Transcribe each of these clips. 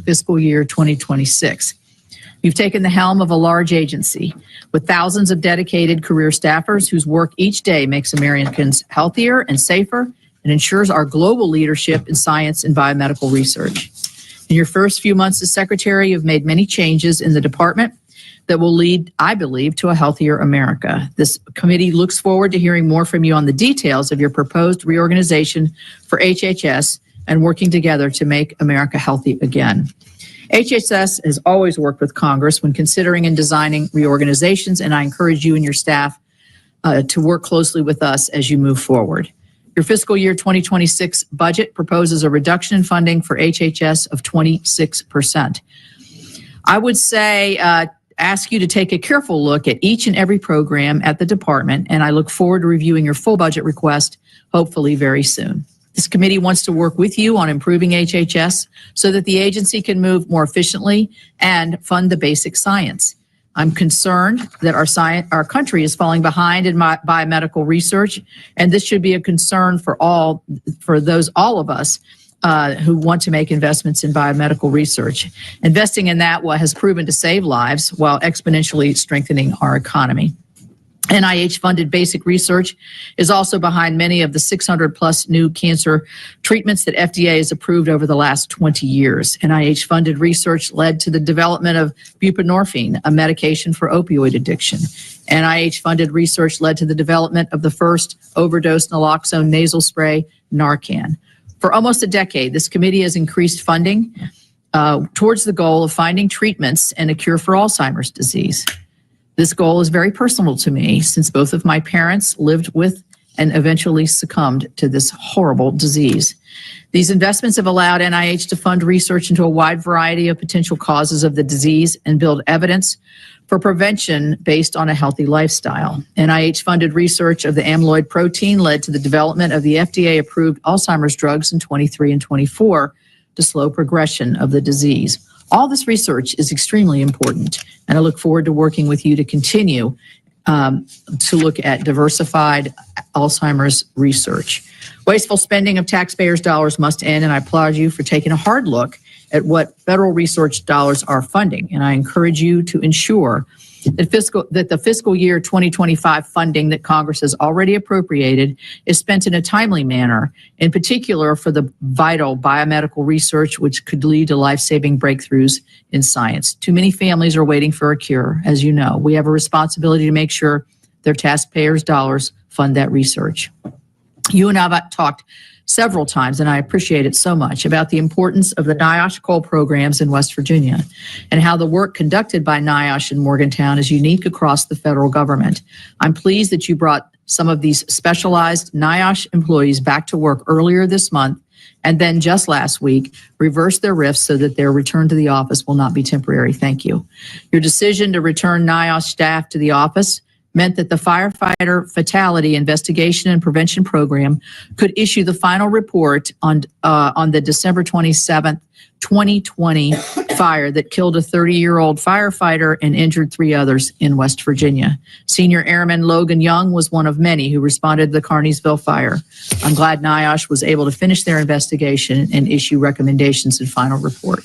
fiscal year 2026. You've taken the helm of a large agency with thousands of dedicated career staffers whose work each day makes Americans healthier and safer and ensures our global leadership in science and biomedical research. In your first few months as secretary, you've made many changes in the department that will lead, I believe, to a healthier America. This committee looks forward to hearing more from you on the details of your proposed reorganization for HHS and working together to make America healthy again. HHS has always worked with Congress when considering and designing reorganizations, and I encourage you and your staff to work closely with us as you move forward. Your fiscal year 2026 budget proposes a reduction in funding for HHS of 26%. I would say, ask you to take a careful look at each and every program at the department, and I look forward to reviewing your full budget request, hopefully very soon. This committee wants to work with you on improving HHS so that the agency can move more efficiently and fund the basic science. I'm concerned that our country is falling behind in biomedical research, and this should be a concern for all of us who want to make investments in biomedical research. Investing in that has proven to save lives while exponentially strengthening our economy. NIH-funded basic research is also behind many of the 600-plus new cancer treatments that FDA has approved over the last 20 years. NIH-funded research led to the development of buprenorphine, a medication for opioid addiction. NIH-funded research led to the development of the first overdose naloxone nasal spray, Narcan. For almost a decade, this committee has increased funding towards the goal of finding treatments and a cure for Alzheimer's disease. This goal is very personal to me since both of my parents lived with and eventually succumbed to this horrible disease. These investments have allowed NIH to fund research into a wide variety of potential causes of the disease and build evidence for prevention based on a healthy lifestyle. NIH-funded research of the amyloid protein led to the development of the FDA-approved Alzheimer's drugs in 23 and 24 to slow progression of the disease. All this research is extremely important, and I look forward to working with you to continue to look at diversified Alzheimer's research. Wasteful spending of taxpayers' dollars must end, and I applaud you for taking a hard look at what federal research dollars are funding. And I encourage you to ensure that the fiscal year 2025 funding that Congress has already appropriated is spent in a timely manner, in particular for the vital biomedical research which could lead to life-saving breakthroughs in science. Too many families are waiting for a cure, as you know. We have a responsibility to make sure their taxpayers' dollars fund that research. You and I have talked several times, and I appreciate it so much, about the importance of the NIOSH coal programs in West Virginia and how the work conducted by NIOSH in Morgantown is unique across the federal government. I'm pleased that you brought some of these specialized NIOSH employees back to work earlier this month and then just last week reversed their rifts so that their return to the office will not be temporary. Thank you. Your decision to return NIOSH staff to the office meant that the firefighter fatality investigation and prevention program could issue the final report on the December 27th, 2020 fire that killed a 30-year-old firefighter and injured 3 others in West Virginia. Senior Airman Logan Young was one of many who responded to the Carneysville fire. I'm glad NIOSH was able to finish their investigation and issue recommendations and final report.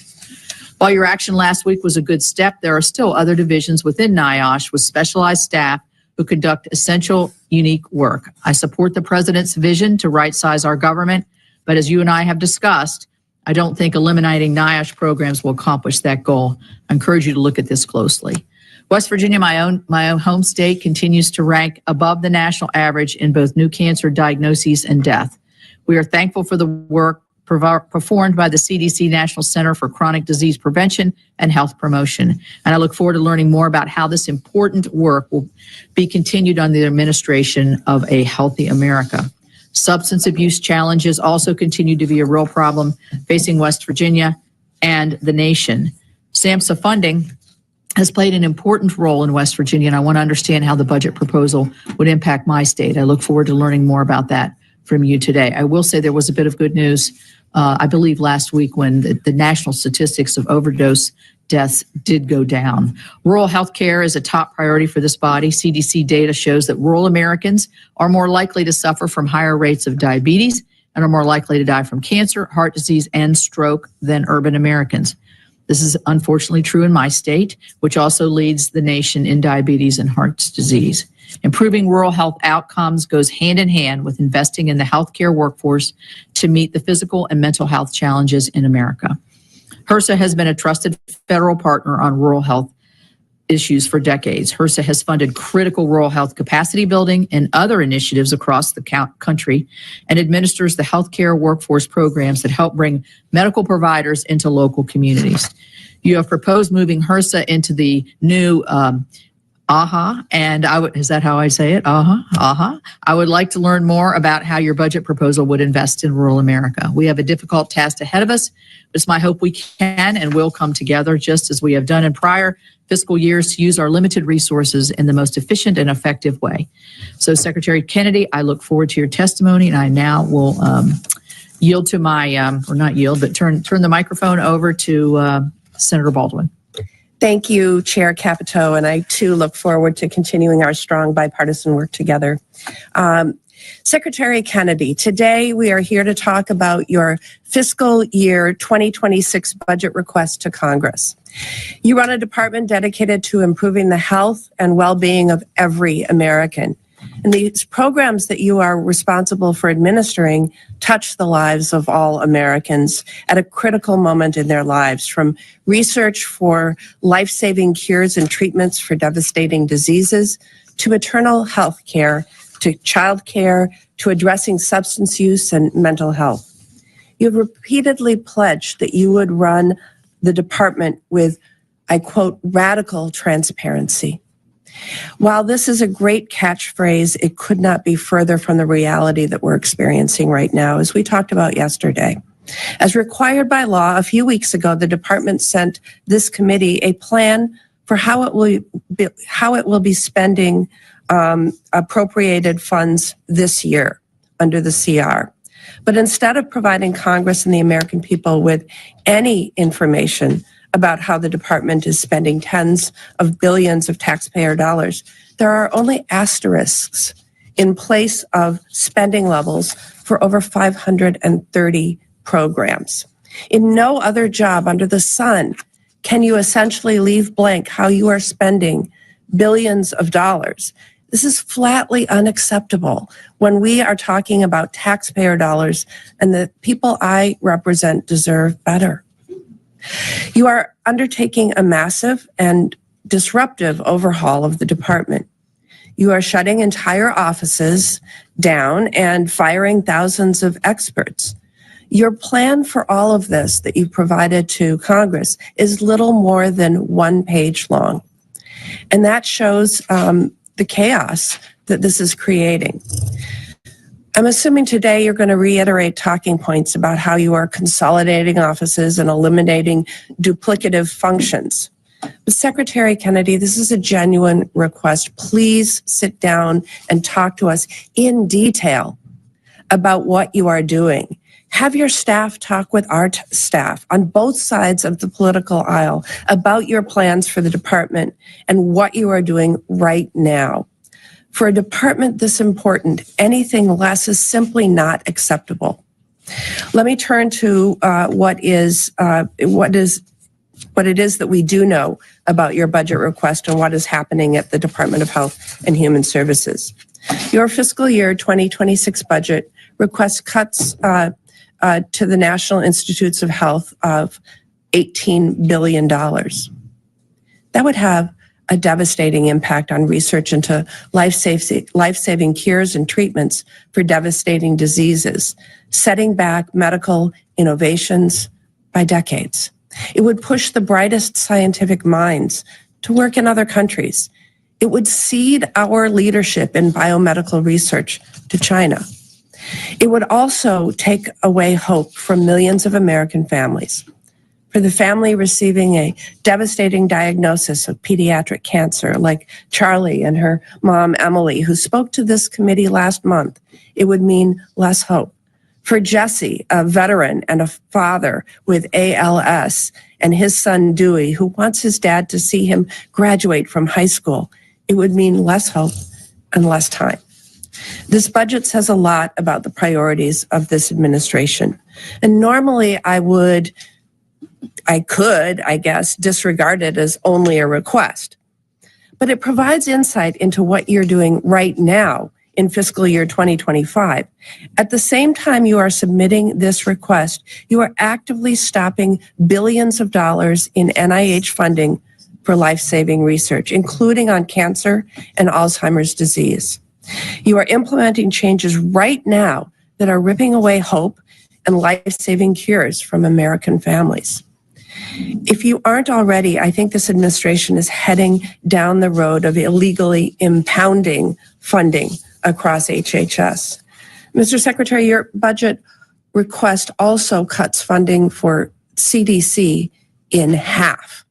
While your action last week was a good step, there are still other divisions within NIOSH with specialized staff who conduct essential, unique work. I support the president's vision to right-size our government, but as you and I have discussed, I don't think eliminating NIOSH programs will accomplish that goal. I encourage you to look at this closely. West Virginia, my own home state, continues to rank above the national average in both new cancer diagnoses and death. We are thankful for the work performed by the CDC National Center for Chronic Disease Prevention and Health Promotion. And I look forward to learning more about how this important work will be continued under the administration of a healthy America. Substance abuse challenges also continue to be a real problem facing West Virginia and the nation. SAMHSA funding has played an important role in West Virginia, and I want to understand how the budget proposal would impact my state. I look forward to learning more about that from you today. I will say there was a bit of good news, I believe last week, when the national statistics of overdose deaths did go down. Rural health care is a top priority for this body. CDC data shows that rural Americans are more likely to suffer from higher rates of diabetes and are more likely to die from cancer, heart disease, and stroke than urban Americans. This is unfortunately true in my state, which also leads the nation in diabetes and heart disease. Improving rural health outcomes goes hand in hand with investing in the healthcare workforce to meet the physical and mental health challenges in America. HRSA has been a trusted federal partner on rural health issues for decades. HRSA has funded critical rural health capacity building and other initiatives across the country and administers the healthcare workforce programs that help bring medical providers into local communities. You have proposed moving HRSA into the new AHA, and is that how I say it? AHA. I would like to learn more about how your budget proposal would invest in rural America. We have a difficult task ahead of us, but it's my hope we can and will come together just as we have done in prior fiscal years to use our limited resources in the most efficient and effective way. So Secretary Kennedy, I look forward to your testimony, and I now will yield to my, or not yield, but turn the microphone over to Senator Baldwin. Thank you, Chair Capito, and I too look forward to continuing our strong bipartisan work together. Secretary Kennedy, today we are here to talk about your fiscal year 2026 budget request to Congress. You run a department dedicated to improving the health and well-being of every American. And these programs that you are responsible for administering touch the lives of all Americans at a critical moment in their lives, from research for life-saving cures and treatments for devastating diseases, to maternal health care, to child care, to addressing substance use and mental health. You've repeatedly pledged that you would run the department with, I quote, radical transparency. While this is a great catchphrase, it could not be further from the reality that we're experiencing right now, as we talked about yesterday. As required by law, a few weeks ago, the department sent this committee a plan for how it will be spending appropriated funds this year under the CR. But instead of providing Congress and the American people with any information about how the department is spending tens of billions of taxpayer dollars, there are only asterisks in place of spending levels for over 530 programs. In no other job under the sun can you essentially leave blank how you are spending billions of dollars. This is flatly unacceptable when we are talking about taxpayer dollars, and the people I represent deserve better. You are undertaking a massive and disruptive overhaul of the department. You are shutting entire offices down and firing thousands of experts. Your plan for all of this that you provided to Congress is little more than 1 page long. And that shows the chaos that this is creating. I'm assuming today you're going to reiterate talking points about how you are consolidating offices and eliminating duplicative functions. But Secretary Kennedy, this is a genuine request. Please sit down and talk to us in detail about what you are doing. Have your staff talk with our staff on both sides of the political aisle about your plans for the department and what you are doing right now. For a department this important, anything less is simply not acceptable. Let me turn to what it is that we do know about your budget request and what is happening at the Department of Health and Human Services. Your fiscal year 2026 budget requests cuts to the National Institutes of Health of $18 billion. That would have a devastating impact on research into life-saving cures and treatments for devastating diseases, setting back medical innovations by decades. It would push the brightest scientific minds to work in other countries. It would cede our leadership in biomedical research to China. It would also take away hope from millions of American families. For the family receiving a devastating diagnosis of pediatric cancer, like Charlie and her mom, Emily, who spoke to this committee last month, it would mean less hope. For Jesse, a veteran and a father with ALS, and his son, Dewey, who wants his dad to see him graduate from high school, it would mean less hope and less time. This budget says a lot about the priorities of this administration. And normally I would I could, I guess, disregard it as only a request. But it provides insight into what you're doing right now in fiscal year 2025. At the same time you are submitting this request, you are actively stopping billions of dollars in NIH funding for life-saving research, including on cancer and Alzheimer's disease. You are implementing changes right now that are ripping away hope and life-saving cures from American families. If you aren't already, I think this administration is heading down the road of illegally impounding funding across HHS. Mr. Secretary, your budget request also cuts funding for CDC in half.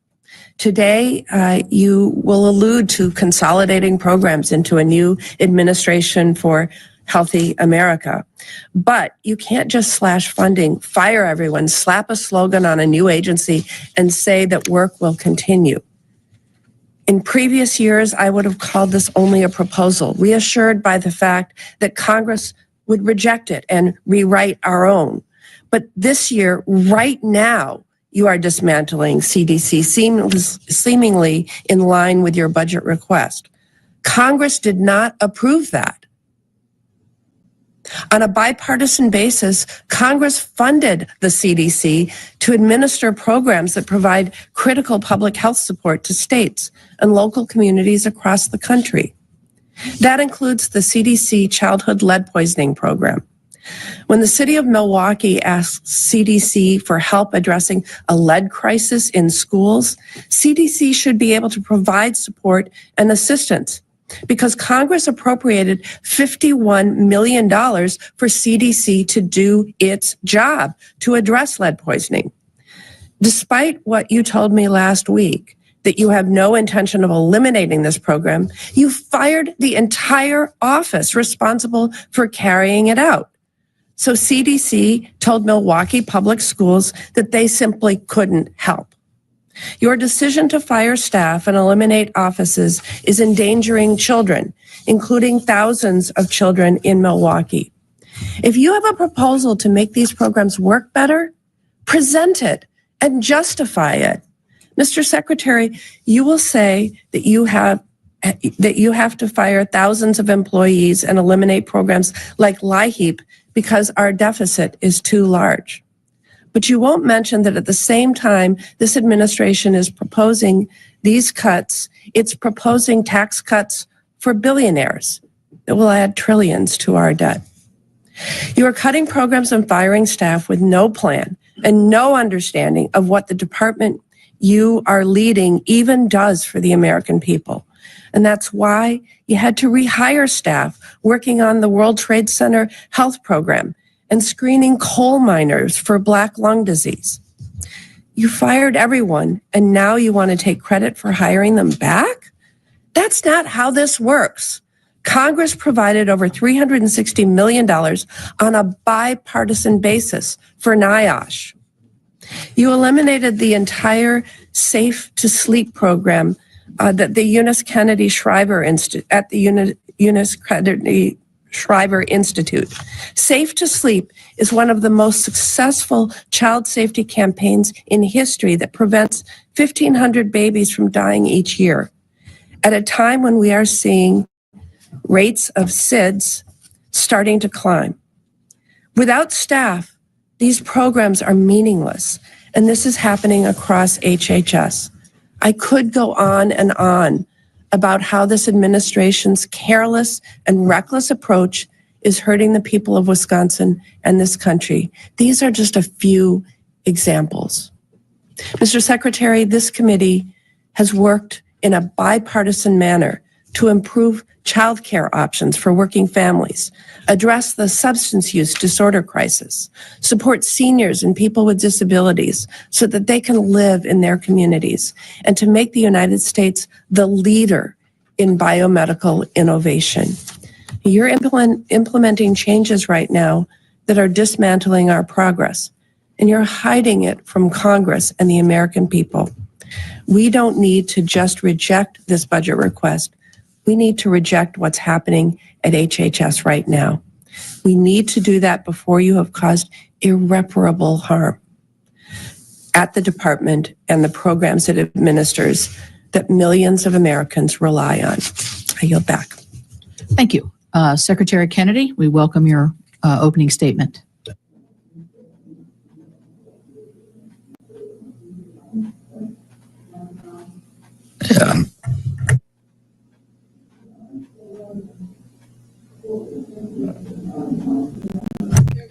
Today, you will allude to consolidating programs into a new administration for Healthy America. But you can't just slash funding, fire everyone, slap a slogan on a new agency, and say that work will continue. In previous years, I would have called this only a proposal, reassured by the fact that Congress would reject it and rewrite our own. But this year, right now, you are dismantling CDC, seemingly in line with your budget request. Congress did not approve that. On a bipartisan basis, Congress funded the CDC to administer programs that provide critical public health support to states and local communities across the country. That includes the CDC Childhood Lead Poisoning Program. When the city of Milwaukee asked CDC for help addressing a lead crisis in schools, CDC should be able to provide support and assistance, because Congress appropriated $51 million for CDC to do its job to address lead poisoning. Despite what you told me last week, that you have no intention of eliminating this program, you fired the entire office responsible for carrying it out. So CDC told Milwaukee Public Schools that they simply couldn't help. Your decision to fire staff and eliminate offices is endangering children, including thousands of children in Milwaukee. If you have a proposal to make these programs work better, present it and justify it. Mr. Secretary, you will say that you have to fire thousands of employees and eliminate programs like LIHEAP because our deficit is too large. But you won't mention that at the same time this administration is proposing these cuts, it's proposing tax cuts for billionaires that will add trillions to our debt. You are cutting programs and firing staff with no plan and no understanding of what the department you are leading even does for the American people. And that's why you had to rehire staff working on the World Trade Center health program and screening coal miners for black lung disease. You fired everyone, and now you want to take credit for hiring them back? That's not how this works. Congress provided over $360 million on a bipartisan basis for NIOSH. You eliminated the entire Safe to Sleep program that the Eunice Kennedy Shriver Institute at the Eunice Kennedy Shriver Institute. Safe to Sleep is one of the most successful child safety campaigns in history that prevents 1,500 babies from dying each year, at a time when we are seeing rates of SIDS starting to climb. Without staff, these programs are meaningless, and this is happening across HHS. I could go on and on about how this administration's careless and reckless approach is hurting the people of Wisconsin and this country. These are just a few examples. Mr. Secretary, this committee has worked in a bipartisan manner to improve child care options for working families, address the substance use disorder crisis, support seniors and people with disabilities so that they can live in their communities, and to make the United States the leader in biomedical innovation. You're implementing changes right now that are dismantling our progress, and you're hiding it from Congress and the American people. We don't need to just reject this budget request. We need to reject what's happening at HHS right now. We need to do that before you have caused irreparable harm. at the department and the programs it administers that millions of Americans rely on. I yield back. Thank you. Secretary Kennedy, we welcome your opening statement.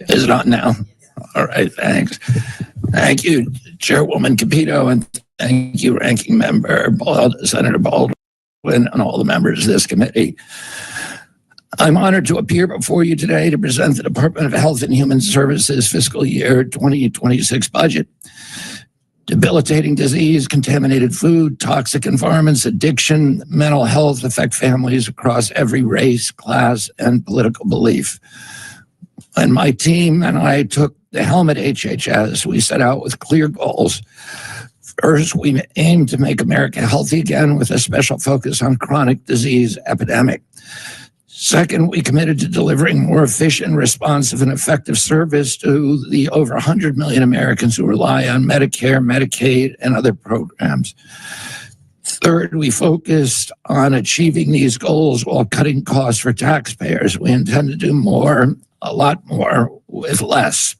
Is it on now? All right, thanks. Thank you, Chairwoman Capito, and thank you, Ranking Member Senator Baldwin, and all the members of this committee. I'm honored to appear before you today to present the Department of Health and Human Services fiscal year 2026 budget. Debilitating disease, contaminated food, toxic environments, addiction, mental health affect families across every race, class, and political belief. When my team and I took the helm at HHS, we set out with clear goals. First, we aimed to make America healthy again with a special focus on chronic disease epidemic. Second, we committed to delivering more efficient, responsive, and effective service to the over 100 million Americans who rely on Medicare, Medicaid, and other programs. Third, we focused on achieving these goals while cutting costs for taxpayers. We intend to do more, a lot more, with less.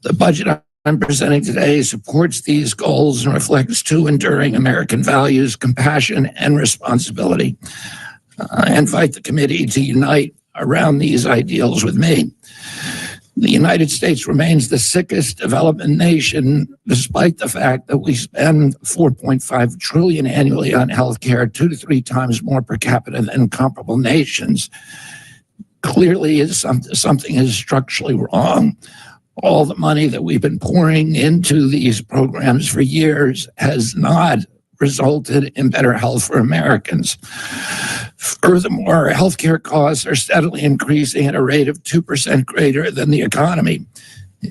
The budget I'm presenting today supports these goals and reflects two enduring American values: compassion and responsibility. I invite the committee to unite around these ideals with me. The United States remains the sickest developing nation, despite the fact that we spend $4.5 trillion annually on healthcare, 2 to 3 times more per capita than comparable nations. Clearly, something is structurally wrong. All the money that we've been pouring into these programs for years has not resulted in better health for Americans. Furthermore, healthcare costs are steadily increasing at a rate of 2% greater than the economy.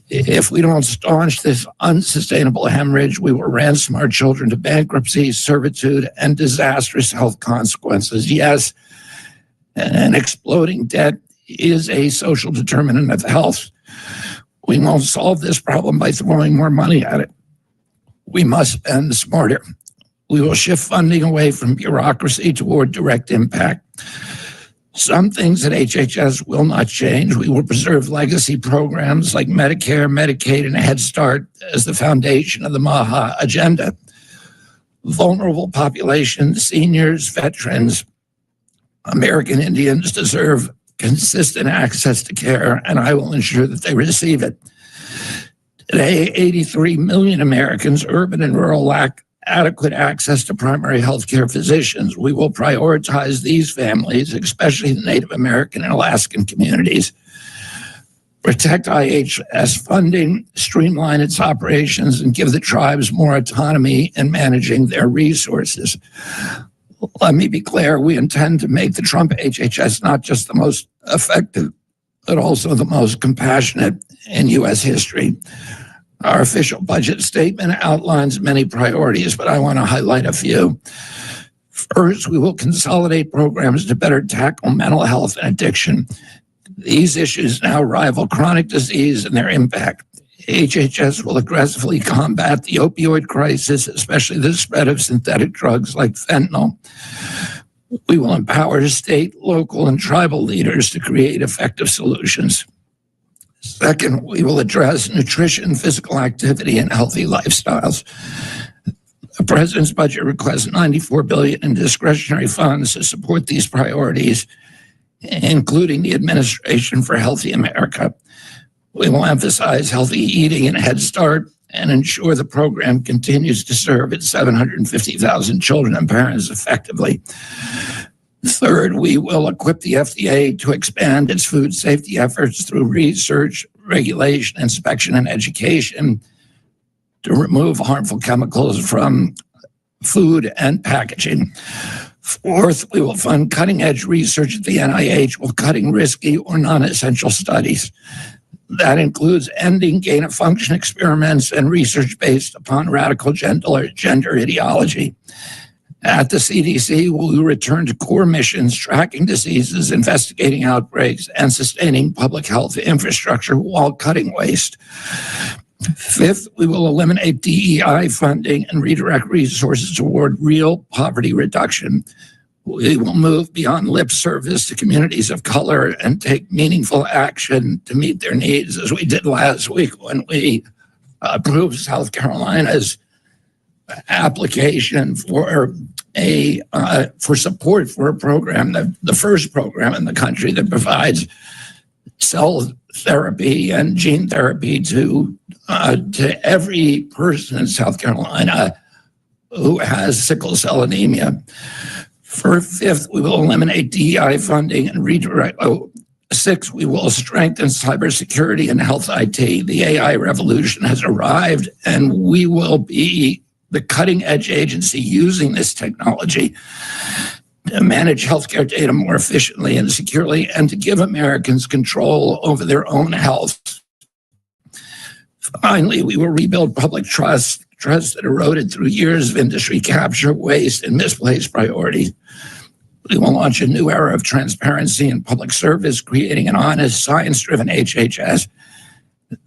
If we don't staunch this unsustainable hemorrhage, we will ransom our children to bankruptcy, servitude, and disastrous health consequences. Yes, an exploding debt is a social determinant of health. We won't solve this problem by throwing more money at it. We must spend smarter. We will shift funding away from bureaucracy toward direct impact. Some things at HHS will not change. We will preserve legacy programs like Medicare, Medicaid, and Head Start as the foundation of the MAHA agenda. Vulnerable populations, seniors, veterans, American Indians deserve consistent access to care, and I will ensure that they receive it. Today, 83 million Americans, urban and rural, lack adequate access to primary health care physicians. We will prioritize these families, especially the Native American and Alaskan communities. Protect IHS funding, streamline its operations, and give the tribes more autonomy in managing their resources. Let me be clear, we intend to make the Trump HHS not just the most effective, but also the most compassionate in U.S. history. Our official budget statement outlines many priorities, but I want to highlight a few. First, we will consolidate programs to better tackle mental health and addiction. These issues now rival chronic disease and their impact. HHS will aggressively combat the opioid crisis, especially the spread of synthetic drugs like fentanyl. We will empower state, local, and tribal leaders to create effective solutions. Second, we will address nutrition, physical activity, and healthy lifestyles. The President's budget requests $94 billion in discretionary funds to support these priorities, including the Administration for Healthy America. We will emphasize healthy eating and Head Start and ensure the program continues to serve its 750,000 children and parents effectively. Third, we will equip the FDA to expand its food safety efforts through research, regulation, inspection, and education to remove harmful chemicals from food and packaging. Fourth, we will fund cutting-edge research at the NIH while cutting risky or non-essential studies. That includes ending gain-of-function experiments and research based upon radical gender ideology. At the CDC, we will return to core missions, tracking diseases, investigating outbreaks, and sustaining public health infrastructure while cutting waste. Fifth, we will eliminate DEI funding and redirect resources toward real poverty reduction. We will move beyond lip service to communities of color and take meaningful action to meet their needs, as we did last week when we approved South Carolina's application for support for a program, the first program in the country that provides cell therapy and gene therapy to every person in South Carolina who has sickle cell anemia. For fifth, we will eliminate DEI funding and redirect. Sixth, we will strengthen cybersecurity and health IT. The AI revolution has arrived, and we will be the cutting edge agency using this technology to manage healthcare data more efficiently and securely, and to give Americans control over their own health. Finally, we will rebuild public trust that eroded through years of industry capture, waste, and misplaced priorities. We will launch a new era of transparency and public service, creating an honest, science-driven HHS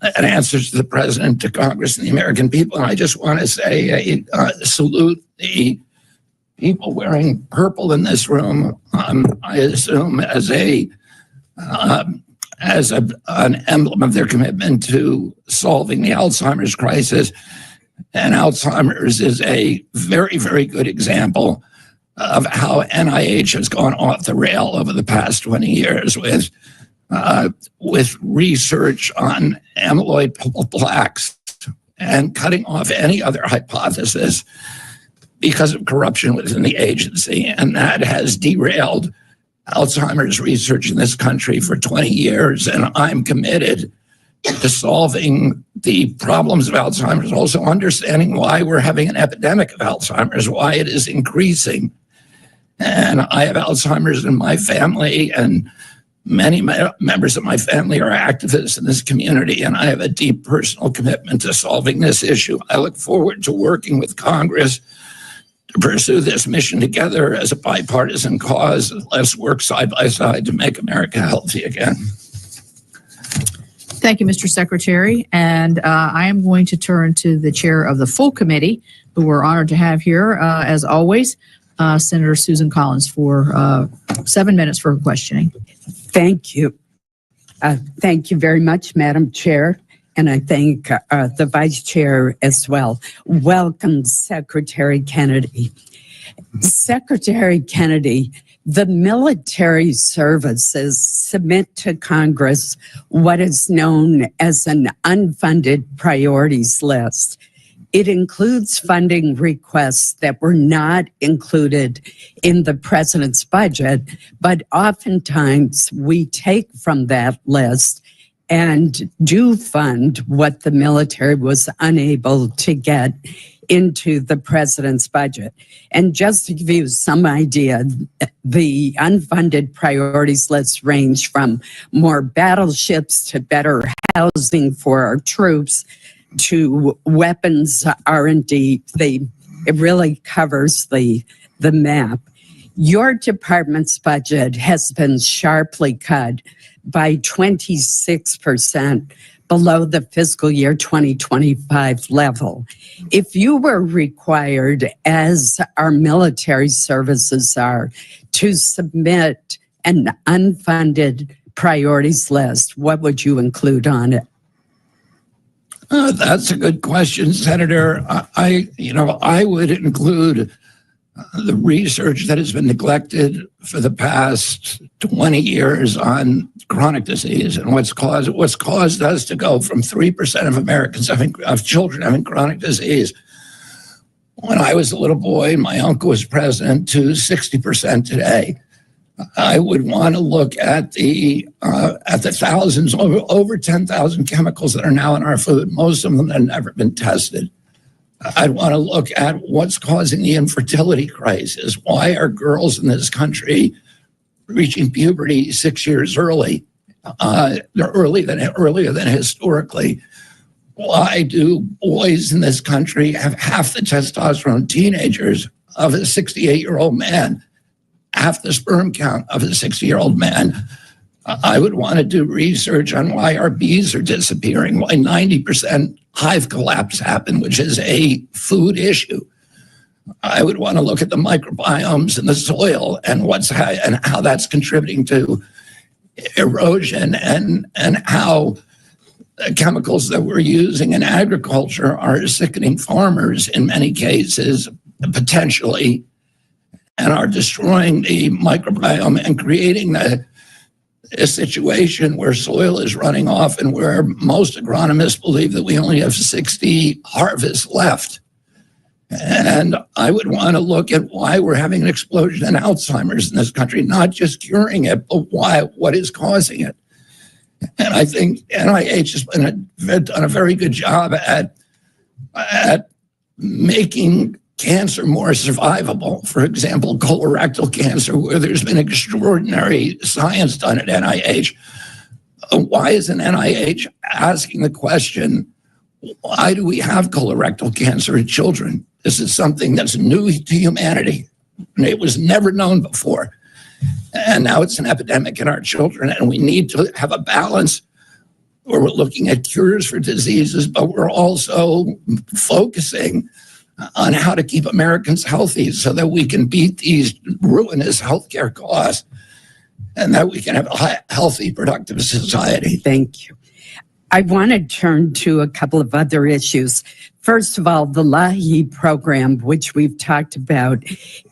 that answers to the president, to Congress, and the American people. And I just want to say, salute the people wearing purple in this room. I assume as an emblem of their commitment to solving the Alzheimer's crisis. And Alzheimer's is a very, very good example of how NIH has gone off the rail over the past 20 years with research on amyloid plaques and cutting off any other hypothesis because of corruption within the agency. And that has derailed Alzheimer's research in this country for 20 years. And I'm committed to solving the problems of Alzheimer's, also understanding why we're having an epidemic of Alzheimer's, why it is increasing. And I have Alzheimer's in my family, and many members of my family are activists in this community, and I have a deep personal commitment to solving this issue. I look forward to working with Congress to pursue this mission together as a bipartisan cause. Let's work side by side to make America healthy again. Thank you, Mr. Secretary. And I am going to turn to the chair of the full committee, who we're honored to have here, as always, Senator Susan Collins, for 7 minutes for her questioning. Thank you. Thank you very much, Madam Chair. And I thank the Vice Chair as well. Welcome, Secretary Kennedy. Secretary Kennedy, the military services submit to Congress what is known as an unfunded priorities list. It includes funding requests that were not included in the president's budget, but oftentimes we take from that list and do fund what the military was unable to get into the president's budget. And just to give you some idea, the unfunded priorities list range from more battleships to better housing for our troops to weapons R&D. It really covers the map. Your department's budget has been sharply cut by 26% below the fiscal year 2025 level. If you were required, as our military services are, to submit an unfunded priorities list, what would you include on it? That's a good question, Senator. I would include the research that has been neglected for the past 20 years on chronic disease and what's caused us to go from 3% of Americans of children having chronic disease when I was a little boy and my uncle was president to 60% today. I would want to look at the thousands, over 10,000 chemicals that are now in our food. Most of them have never been tested. I'd want to look at what's causing the infertility crisis. Why are girls in this country reaching puberty 6 years early? They're earlier than historically. Why do boys in this country have half the testosterone teenagers of a 68-year-old man? Half the sperm count of a 60-year-old man. I would want to do research on why our bees are disappearing, why 90% hive collapse happen, which is a food issue. I would want to look at the microbiomes in the soil and how that's contributing to erosion, and how chemicals that we're using in agriculture are sickening farmers in many cases, potentially, and are destroying the microbiome and creating a situation where soil is running off, and where most agronomists believe that we only have 60 harvests left. And I would want to look at why we're having an explosion in Alzheimer's in this country, not just curing it, but what is causing it. And I think NIH has done a very good job at making cancer more survivable. For example, colorectal cancer, where there's been extraordinary science done at NIH. Why isn't NIH asking the question, why do we have colorectal cancer in children? This is something that's new to humanity, and it was never known before. And now it's an epidemic in our children, and we need to have a balance where we're looking at cures for diseases, but we're also focusing on how to keep Americans healthy so that we can beat these ruinous healthcare costs and that we can have a healthy, productive society. Thank you. I want to turn to a couple of other issues. First of all, the LAHI program, which we've talked about,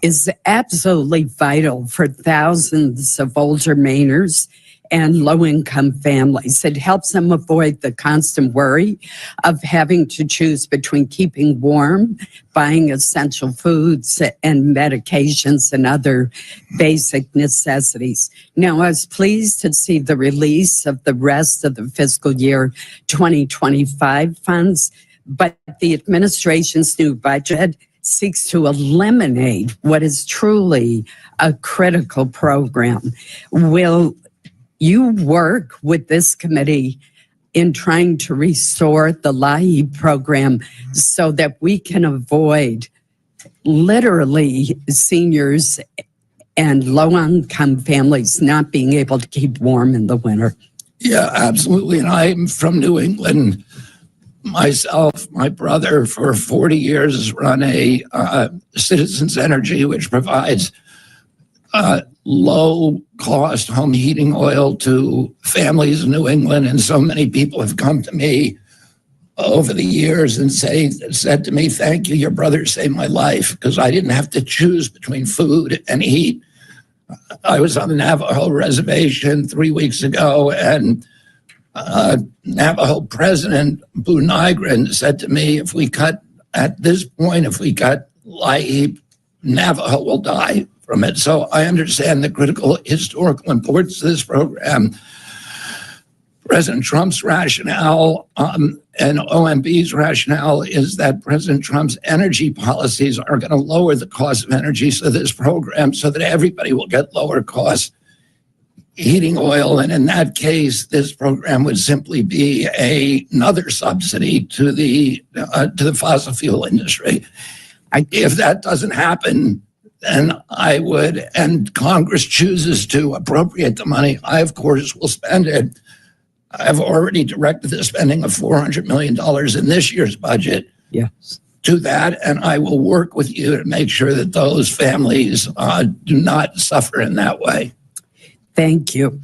is absolutely vital for thousands of older Mainers and low-income families. It helps them avoid the constant worry of having to choose between keeping warm, buying essential foods and medications and other basic necessities. Now, I was pleased to see the release of the rest of the fiscal year 2025 funds, but the administration's new budget seeks to eliminate what is truly a critical program. Will you work with this committee in trying to restore the LAHI program so that we can avoid literally seniors and low-income families not being able to keep warm in the winter? Yeah, absolutely. And I'm from New England myself. My brother for 40 years has run a Citizens Energy, which provides low-cost home heating oil to families in New England. And so many people have come to me over the years and said to me, thank you, your brother saved my life, because I didn't have to choose between food and heat. I was on the Navajo reservation 3 weeks ago, and Navajo President Boo Nygren said to me, if we cut LAHI, Navajo will die from it. So I understand the critical historical importance of this program. President Trump's rationale and OMB's rationale is that President Trump's energy policies are going to lower the cost of energy, so this program, so that everybody will get lower cost heating oil. And in that case, this program would simply be another subsidy to the fossil fuel industry. If that doesn't happen, then I would, and Congress chooses to appropriate the money, I, of course, will spend it. I've already directed the spending of $400 million in this year's budget to that, and I will work with you to make sure that those families do not suffer in that way. Thank you.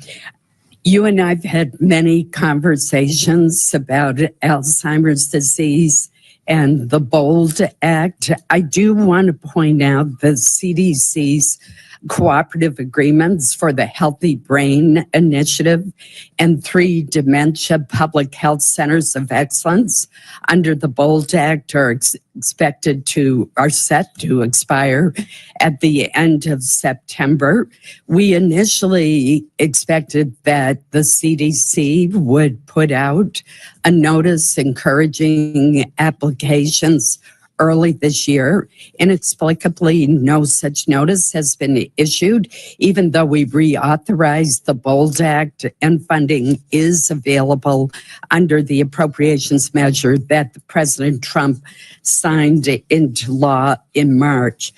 You and I've had many conversations about Alzheimer's disease and the BOLD Act. I do want to point out the CDC's cooperative agreements for the Healthy Brain Initiative and 3 dementia public health centers of excellence under the BOLD Act are set to expire at the end of September. We initially expected that the CDC would put out a notice encouraging applications early this year. Inexplicably, no such notice has been issued, even though we reauthorized the BOLD Act and funding is available under the appropriations measure that President Trump signed into law in March.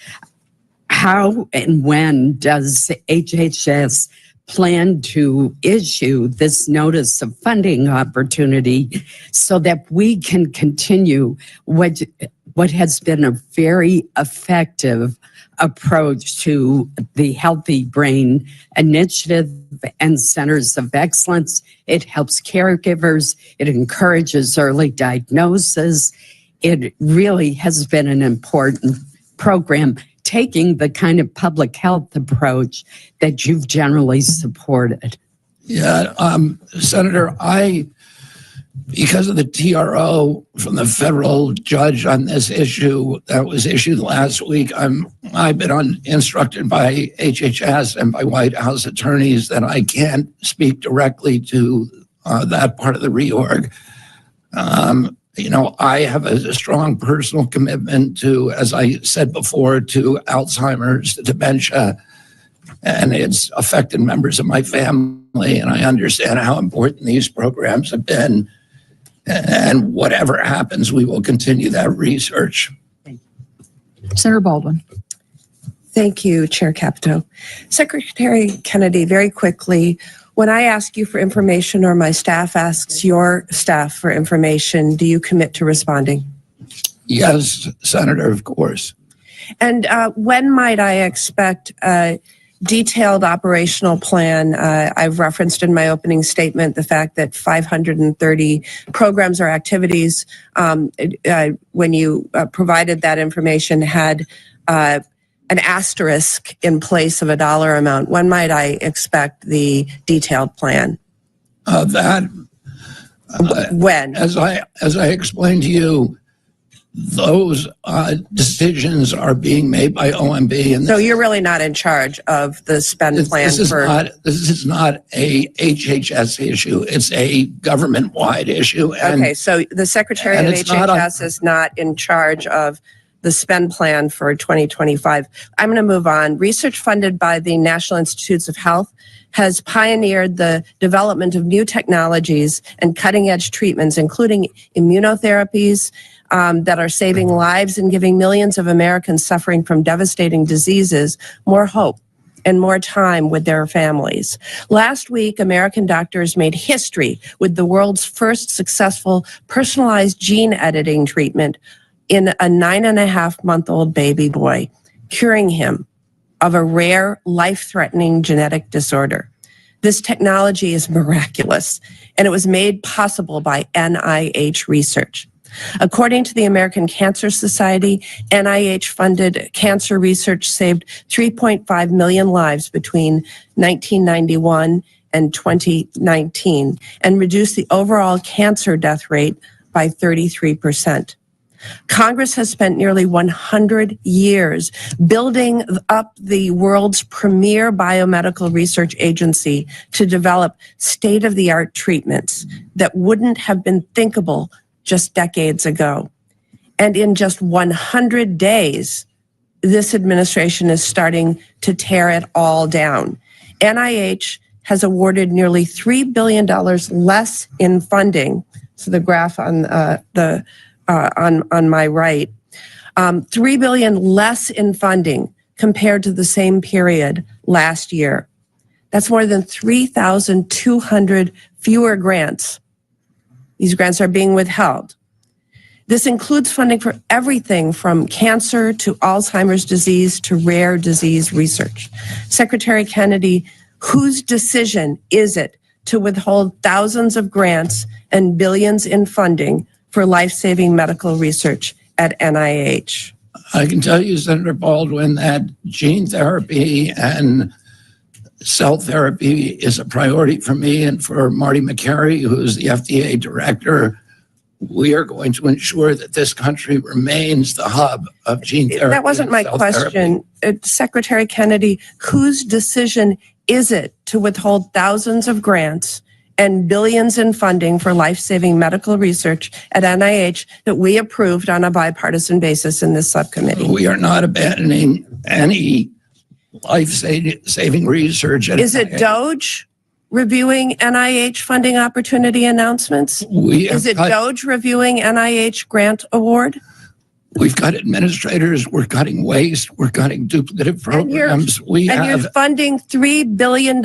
How and when does HHS plan to issue this notice of funding opportunity so that we can continue what has been a very effective approach to the Healthy Brain Initiative and Centers of Excellence. It helps caregivers. It encourages early diagnosis. It really has been an important program, taking the kind of public health approach that you've generally supported. Yeah, Senator, because of the TRO from the federal judge on this issue that was issued last week, I've been instructed by HHS and by White House attorneys that I can't speak directly to that part of the reorg. I have a strong personal commitment to, as I said before, to Alzheimer's, dementia, and it's affected members of my family, and I understand how important these programs have been. And whatever happens, we will continue that research. Senator Baldwin. Thank you, Chair Capito. Secretary Kennedy, very quickly, when I ask you for information or my staff asks your staff for information, do you commit to responding? Yes, Senator, of course. And when might I expect a detailed operational plan? I've referenced in my opening statement the fact that 530 programs or activities, when you provided that information, had an asterisk in place of a dollar amount. When might I expect the detailed plan? When? As I explained to you, those decisions are being made by OMB. And so you're really not in charge of the spend plan this is not a HHS issue. It's a government-wide issue. Okay, so the Secretary of HHS is not in charge of the spend plan for 2025. I'm going to move on. Research funded by the National Institutes of Health has pioneered the development of new technologies and cutting-edge treatments, including immunotherapies that are saving lives and giving millions of Americans suffering from devastating diseases more hope and more time with their families. Last week, American doctors made history with the world's first successful personalized gene editing treatment in a 9.5-month-old baby boy, curing him of a rare, life-threatening genetic disorder. This technology is miraculous, and it was made possible by NIH research. According to the American Cancer Society, NIH-funded cancer research saved 3.5 million lives between 1991 and 2019 and reduced the overall cancer death rate by 33%. Congress has spent nearly 100 years building up the world's premier biomedical research agency to develop state-of-the-art treatments that wouldn't have been thinkable just decades ago. And in just 100 days, this administration is starting to tear it all down. NIH has awarded nearly $3 billion less in funding. So the graph on on my right, $3 billion less in funding compared to the same period last year. That's more than 3,200 fewer grants. These grants are being withheld. This includes funding for everything from cancer to Alzheimer's disease to rare disease research. Secretary Kennedy, whose decision is it to withhold thousands of grants and billions in funding for life-saving medical research at NIH? I can tell you, Senator Baldwin, that gene therapy and cell therapy is a priority for me and for Marty Makary, who is the FDA director. We are going to ensure that this country remains the hub of gene therapy. That wasn't my question. Secretary Kennedy, whose decision is it to withhold thousands of grants and billions in funding for life-saving medical research at NIH that we approved on a bipartisan basis in this subcommittee? We are not abandoning any life-saving research. Is it DOGE reviewing NIH funding opportunity announcements? Is it DOGE reviewing NIH grant award? We've got administrators, we're cutting waste, we're cutting duplicative programs. You're funding $3 billion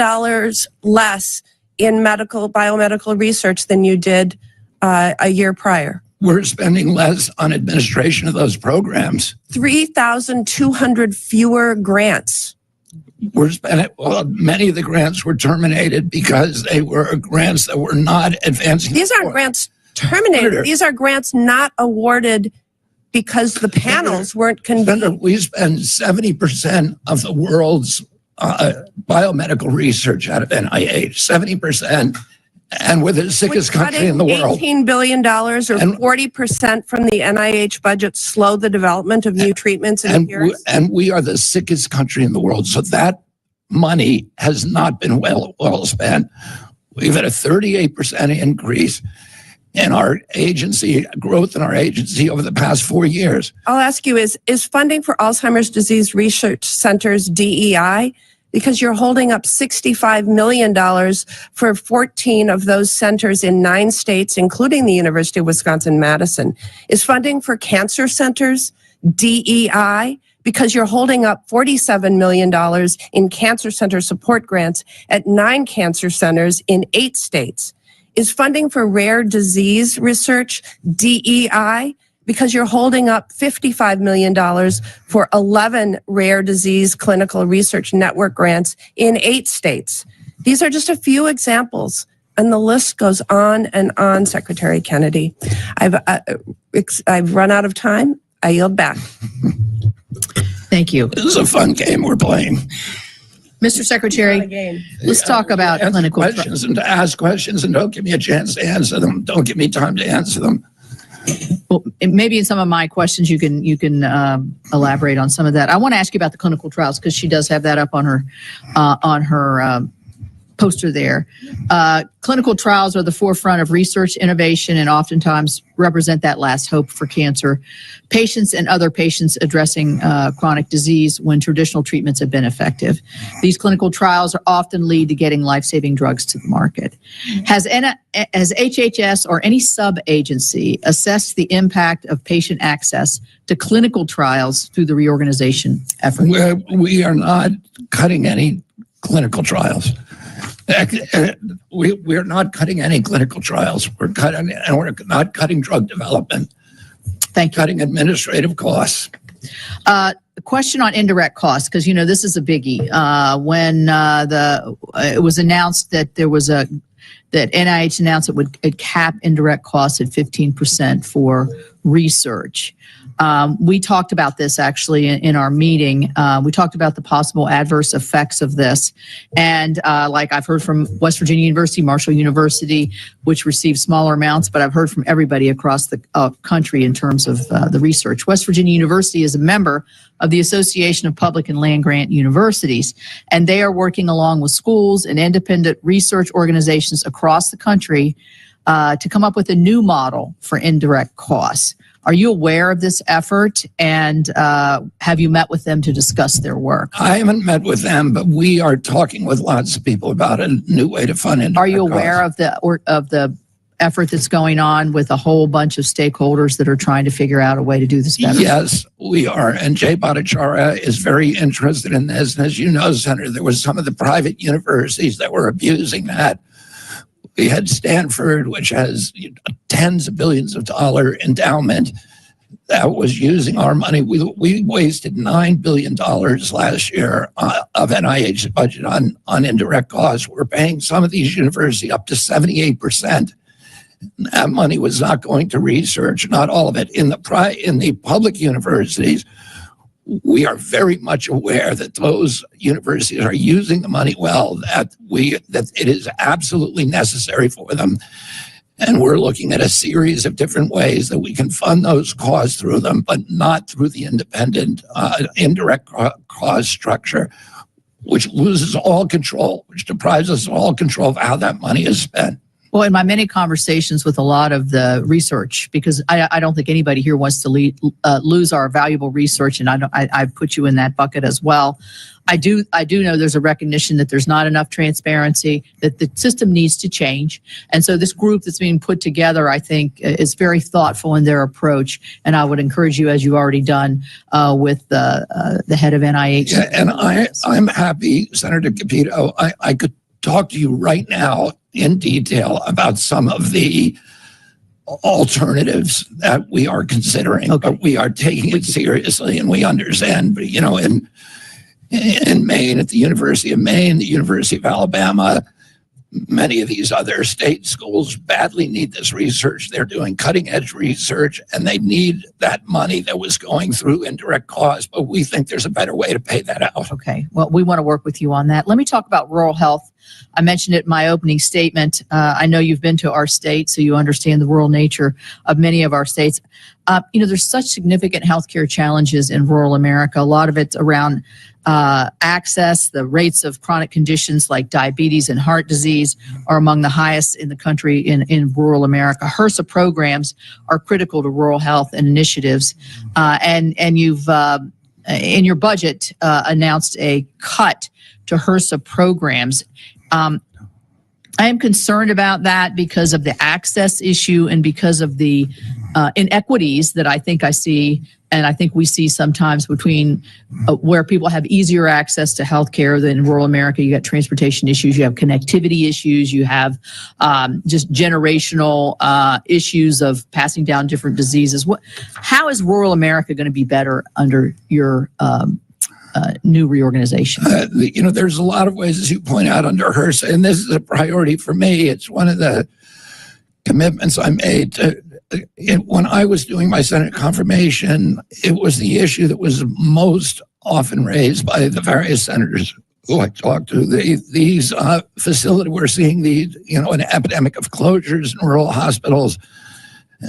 less in biomedical research than you did a year prior. We're spending less on administration of those programs. 3,200 fewer grants. We're spending, well, many of the grants were terminated because they were grants that were not advancing. These aren't grants terminated. These are grants not awarded because the panels weren't convened. We spend 70% of the world's biomedical research out of NIH, 70%, and we're the sickest country in the world. $18 billion or 40% from the NIH budget slow the development of new treatments and cures? And we are the sickest country in the world. So that money has not been well spent. We've had a 38% increase in our agency, growth in our agency over the past 4 years. I'll ask you, is funding for Alzheimer's disease research centers DEI? Because you're holding up $65 million for 14 of those centers in 9 states, including the University of Wisconsin-Madison. Is funding for cancer centers DEI? Because you're holding up $47 million in cancer center support grants at 9 cancer centers in 8 states. Is funding for rare disease research DEI? Because you're holding up $55 million for 11 rare disease clinical research network grants in 8 states. These are just a few examples, and the list goes on and on, Secretary Kennedy. I've run out of time. I yield back. Thank you. This is a fun game we're playing. Mr. Secretary, let's talk about clinical questions and to ask questions and don't give me a chance to answer them. Don't give me time to answer them. Well, maybe in some of my questions you can elaborate on some of that. I want to ask you about the clinical trials because she does have that up on her poster there. Clinical trials are the forefront of research, innovation, and oftentimes represent that last hope for cancer patients and other patients addressing chronic disease when traditional treatments have been effective. These clinical trials often lead to getting life-saving drugs to the market. Has HHS or any sub-agency assessed the impact of patient access to clinical trials through the reorganization effort? We are not cutting any clinical trials. We're not cutting any clinical trials. We're not cutting drug development. Thank you. Cutting administrative costs. A question on indirect costs, because this is a biggie. When it was announced that that NIH announced it would cap indirect costs at 15% for research. We talked about this actually in our meeting. We talked about the possible adverse effects of this. And like I've heard from West Virginia University, Marshall University, which receives smaller amounts, but I've heard from everybody across the country in terms of the research. West Virginia University is a member of the Association of Public and Land Grant Universities, and they are working along with schools and independent research organizations across the country to come up with a new model for indirect costs. Are you aware of this effort, and have you met with them to discuss their work? I haven't met with them, but we are talking with lots of people about a new way to fund indirect Are you aware of the effort that's going on with a whole bunch of stakeholders that are trying to figure out a way to do this better? Yes, we are. And Jay Bhattacharya is very interested in this. And as you know, Senator, there was some of the private universities that were abusing that. We had Stanford, which has tens of billions of dollar endowment that was using our money. We wasted $9 billion last year of NIH budget on indirect costs. We're paying some of these universities up to 78%. That money was not going to research, not all of it. In the public universities, we are very much aware that those universities are using the money well, that it is absolutely necessary for them. And we're looking at a series of different ways that we can fund those costs through them, but not through the independent indirect cost structure, which loses all control, which deprives us of all control of how that money is spent. Well, in my many conversations with a lot of the research, because I don't think anybody here wants to lose our valuable research, and I put you in that bucket as well. I do know there's a recognition that there's not enough transparency, that the system needs to change. And so this group that's being put together, I think, is very thoughtful in their approach. And I would encourage you, as you've already done with the head of NIH. Yeah, and I'm happy, Senator Capito, I could talk to you right now in detail about some of the alternatives that we are considering, but we are taking it seriously, and we understand, you know, in Maine, at the University of Maine, the University of Alabama, many of these other state schools badly need this research. They're doing cutting edge research, and they need that money that was going through indirect costs, but we think there's a better way to pay that out. Okay, well, we want to work with you on that. Let me talk about rural health. I mentioned it in my opening statement. I know you've been to our state, so you understand the rural nature of many of our states. There's such significant healthcare challenges in rural America. A lot of it's around access. The rates of chronic conditions like diabetes and heart disease are among the highest in the country in rural America. HRSA programs are critical to rural health and initiatives. And you've, in your budget, announced a cut to HRSA programs. I am concerned about that because of the access issue and because of the inequities that I think I see, and I think we see sometimes between where people have easier access to healthcare than in rural America. You got transportation issues, you have connectivity issues, you have just generational issues of passing down different diseases. How is rural America going to be better under your new reorganization? There's a lot of ways, as you point out, under HRSA, and this is a priority for me. It's one of the commitments I made. When I was doing my Senate confirmation, it was the issue that was most often raised by the various senators who I talked to. These facilities, we're seeing an epidemic of closures in rural hospitals,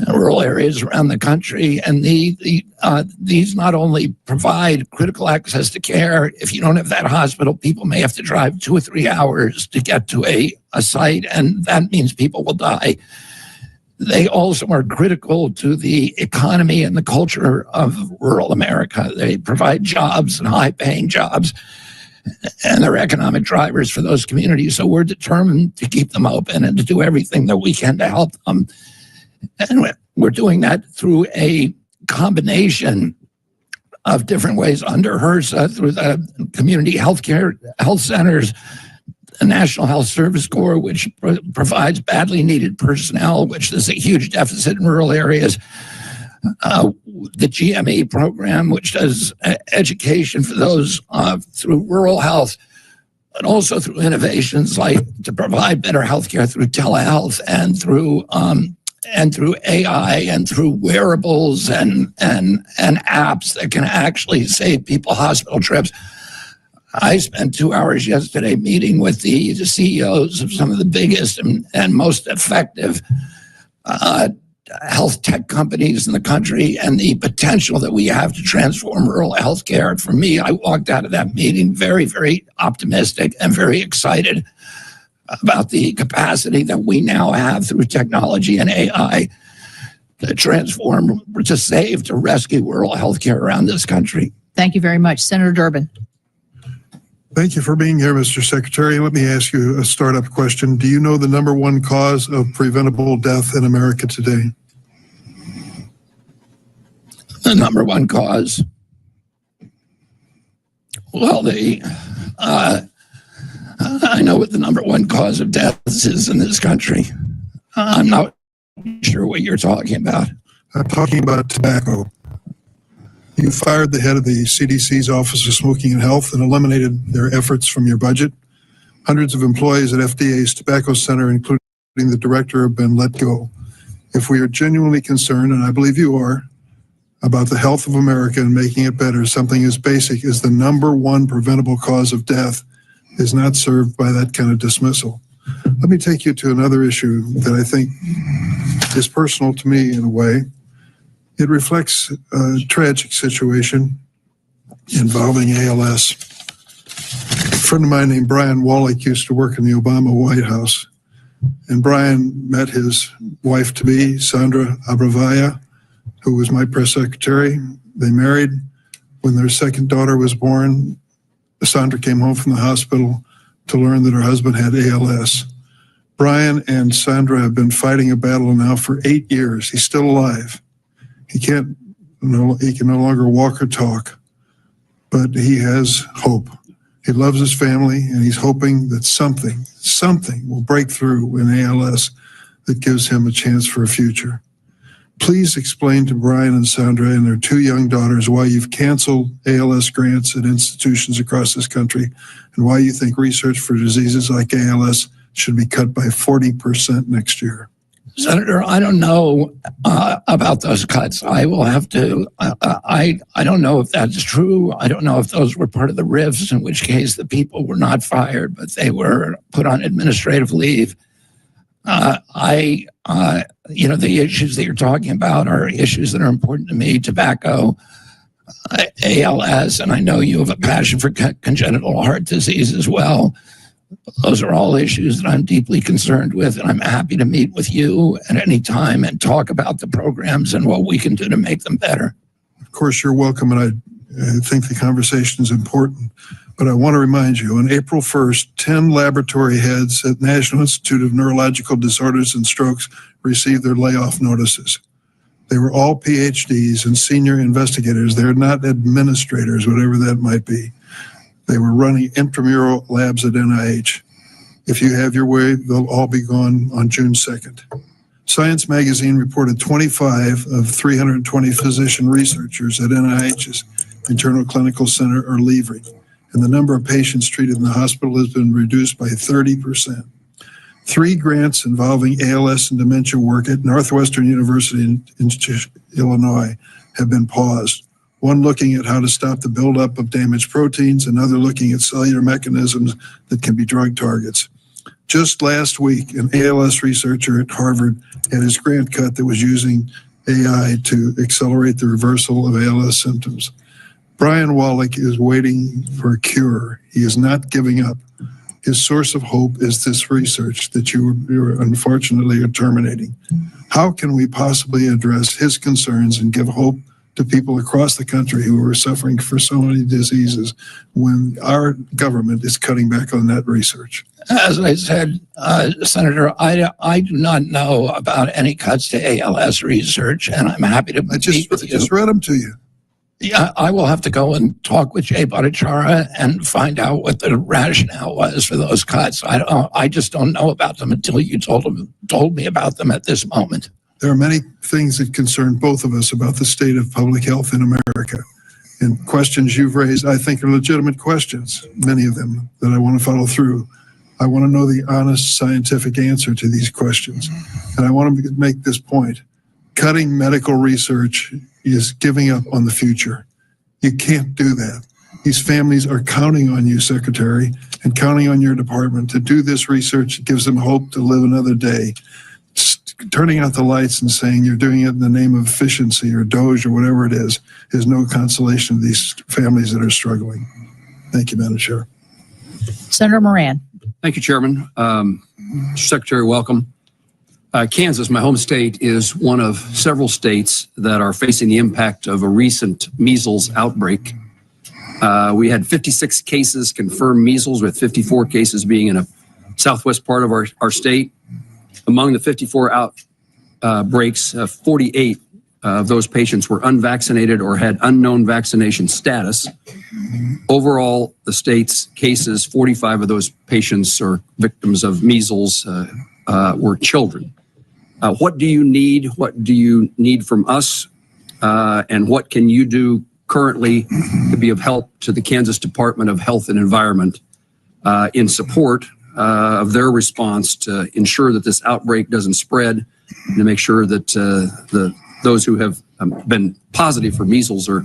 rural areas around the country, and these not only provide critical access to care. If you don't have that hospital, people may have to drive 2 or 3 hours to get to a site, and that means people will die. They also are critical to the economy and the culture of rural America. They provide jobs and high-paying jobs, and they're economic drivers for those communities. So we're determined to keep them open and to do everything that we can to help them. And we're doing that through a combination of different ways under HRSA, through the community health centers, the National Health Service Corps, which provides badly needed personnel, which is a huge deficit in rural areas. The GME program, which does education for those through rural health, but also through innovations like to provide better healthcare through telehealth and through AI and through wearables and apps that can actually save people hospital trips. I spent 2 hours yesterday meeting with the CEOs of some of the biggest and most effective health tech companies in the country, and the potential that we have to transform rural healthcare. For me, I walked out of that meeting very, very optimistic and very excited about the capacity that we now have through technology and AI to transform, to save, to rescue rural healthcare around this country. Thank you very much. Senator Durbin. Thank you for being here, Mr. Secretary. Let me ask you a startup question. Do you know the #1 cause of preventable death in America today? The #1 cause? Well, I know what the #1 cause of deaths is in this country. I'm not sure what you're talking about. I'm talking about tobacco. You fired the head of the CDC's Office of Smoking and Health and eliminated their efforts from your budget. Hundreds of employees at FDA's Tobacco Center, including the director, have been let go. If we are genuinely concerned, and I believe you are, about the health of America and making it better, something as basic as the #1 preventable cause of death is not served by that kind of dismissal. Let me take you to another issue that I think is personal to me in a way. It reflects a tragic situation involving ALS. A friend of mine named Brian Wallach used to work in the Obama White House. And Brian met his wife-to-be, Sandra Abravaya, who was my press secretary. They married. When their second daughter was born, Sandra came home from the hospital to learn that her husband had ALS. Brian and Sandra have been fighting a battle now for 8 years. He's still alive. He can no longer walk or talk, but he has hope. He loves his family, and he's hoping that something will break through in ALS that gives him a chance for a future. Please explain to Brian and Sandra and their 2 young daughters why you've canceled ALS grants at institutions across this country and why you think research for diseases like ALS should be cut by 40% next year. Senator, I don't know about those cuts. I will have to, I don't know if that's true. I don't know if those were part of the rifts, in which case the people were not fired, but they were put on administrative leave. The issues that you're talking about are issues that are important to me: tobacco, ALS, and I know you have a passion for congenital heart disease as well. Those are all issues that I'm deeply concerned with, and I'm happy to meet with you at any time and talk about the programs and what we can do to make them better. Of course, you're welcome, and I think the conversation is important. But I want to remind you, on April 1st, 10 laboratory heads at National Institute of Neurological Disorders and Strokes received their layoff notices. They were all PhDs and senior investigators. They're not administrators, whatever that might be. They were running intramural labs at NIH. If you have your way, they'll all be gone on June 2nd. Science Magazine reported 25 of 320 physician researchers at NIH's Internal Clinical Center are leaving, and the number of patients treated in the hospital has been reduced by 30%. 3 grants involving ALS and dementia work at Northwestern University in Illinois have been paused. One looking at how to stop the buildup of damaged proteins, another looking at cellular mechanisms that can be drug targets. Just last week, an ALS researcher at Harvard had his grant cut that was using AI to accelerate the reversal of ALS symptoms. Brian Wallach is waiting for a cure. He is not giving up. His source of hope is this research that you unfortunately are terminating. How can we possibly address his concerns and give hope to people across the country who are suffering for so many diseases when our government is cutting back on that research? As I said, Senator, I do not know about any cuts to ALS research, and I'm happy to meet with you. I just read them to you. Yeah, I will have to go and talk with Jay Bhattacharya and find out what the rationale was for those cuts. I just don't know about them until you told me about them at this moment. There are many things that concern both of us about the state of public health in America. And questions you've raised, I think, are legitimate questions, many of them, that I want to follow through. I want to know the honest scientific answer to these questions. And I want to make this point. Cutting medical research is giving up on the future. You can't do that. These families are counting on you, Secretary, and counting on your department to do this research. It gives them hope to live another day. Turning out the lights and saying you're doing it in the name of efficiency or DOGE or whatever it is no consolation to these families that are struggling. Thank you, Madam Chair. Senator Moran. Thank you, Chairman. Secretary, welcome. Kansas, my home state, is one of several states that are facing the impact of a recent measles outbreak. We had 56 cases confirmed measles, with 54 cases being in a southwest part of our state. Among the 54 outbreaks, 48 of those patients were unvaccinated or had unknown vaccination status. Overall, the state's cases, 45 of those patients or victims of measles were children. What do you need? What do you need from us? And what can you do currently to be of help to the Kansas Department of Health and Environment in support of their response to ensure that this outbreak doesn't spread, and to make sure that those who have been positive for measles are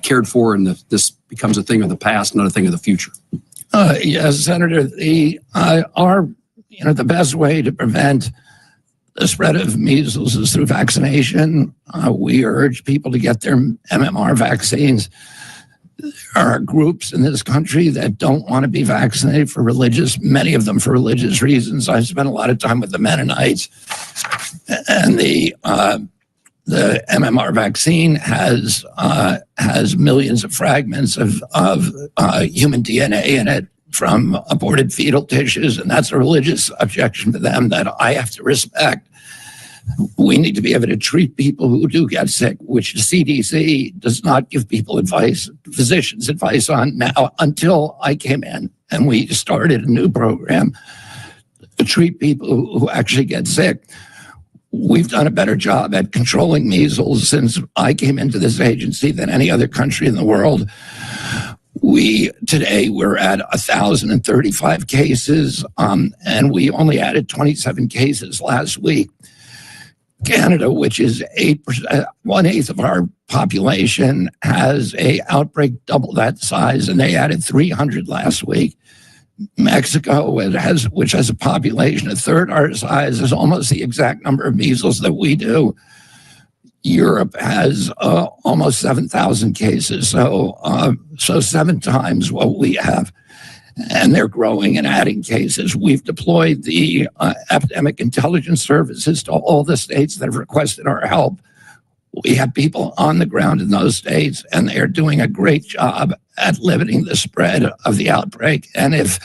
cared for, and this becomes a thing of the past, not a thing of the future? Yes, Senator. The best way to prevent the spread of measles is through vaccination. We urge people to get their MMR vaccines. There are groups in this country that don't want to be vaccinated for many of them for religious reasons. I've spent a lot of time with the Mennonites, and the MMR vaccine has millions of fragments of human DNA in it from aborted fetal tissues, and that's a religious objection to them that I have to respect. We need to be able to treat people who do get sick, which the CDC does not give people advice, physicians advice on now until I came in and we started a new program to treat people who actually get sick. We've done a better job at controlling measles since I came into this agency than any other country in the world. Today we're at 1,035 cases, and we only added 27 cases last week. Canada, which is 8%, 1/8 of our population, has a outbreak double that size, and they added 300 last week. Mexico, which has a population a third our size, is almost the exact number of measles that we do. Europe has almost 7,000 cases, so 7 times what we have. And they're growing and adding cases. We've deployed the epidemic intelligence services to all the states that have requested our help. We have people on the ground in those states, and they are doing a great job at limiting the spread of the outbreak. And if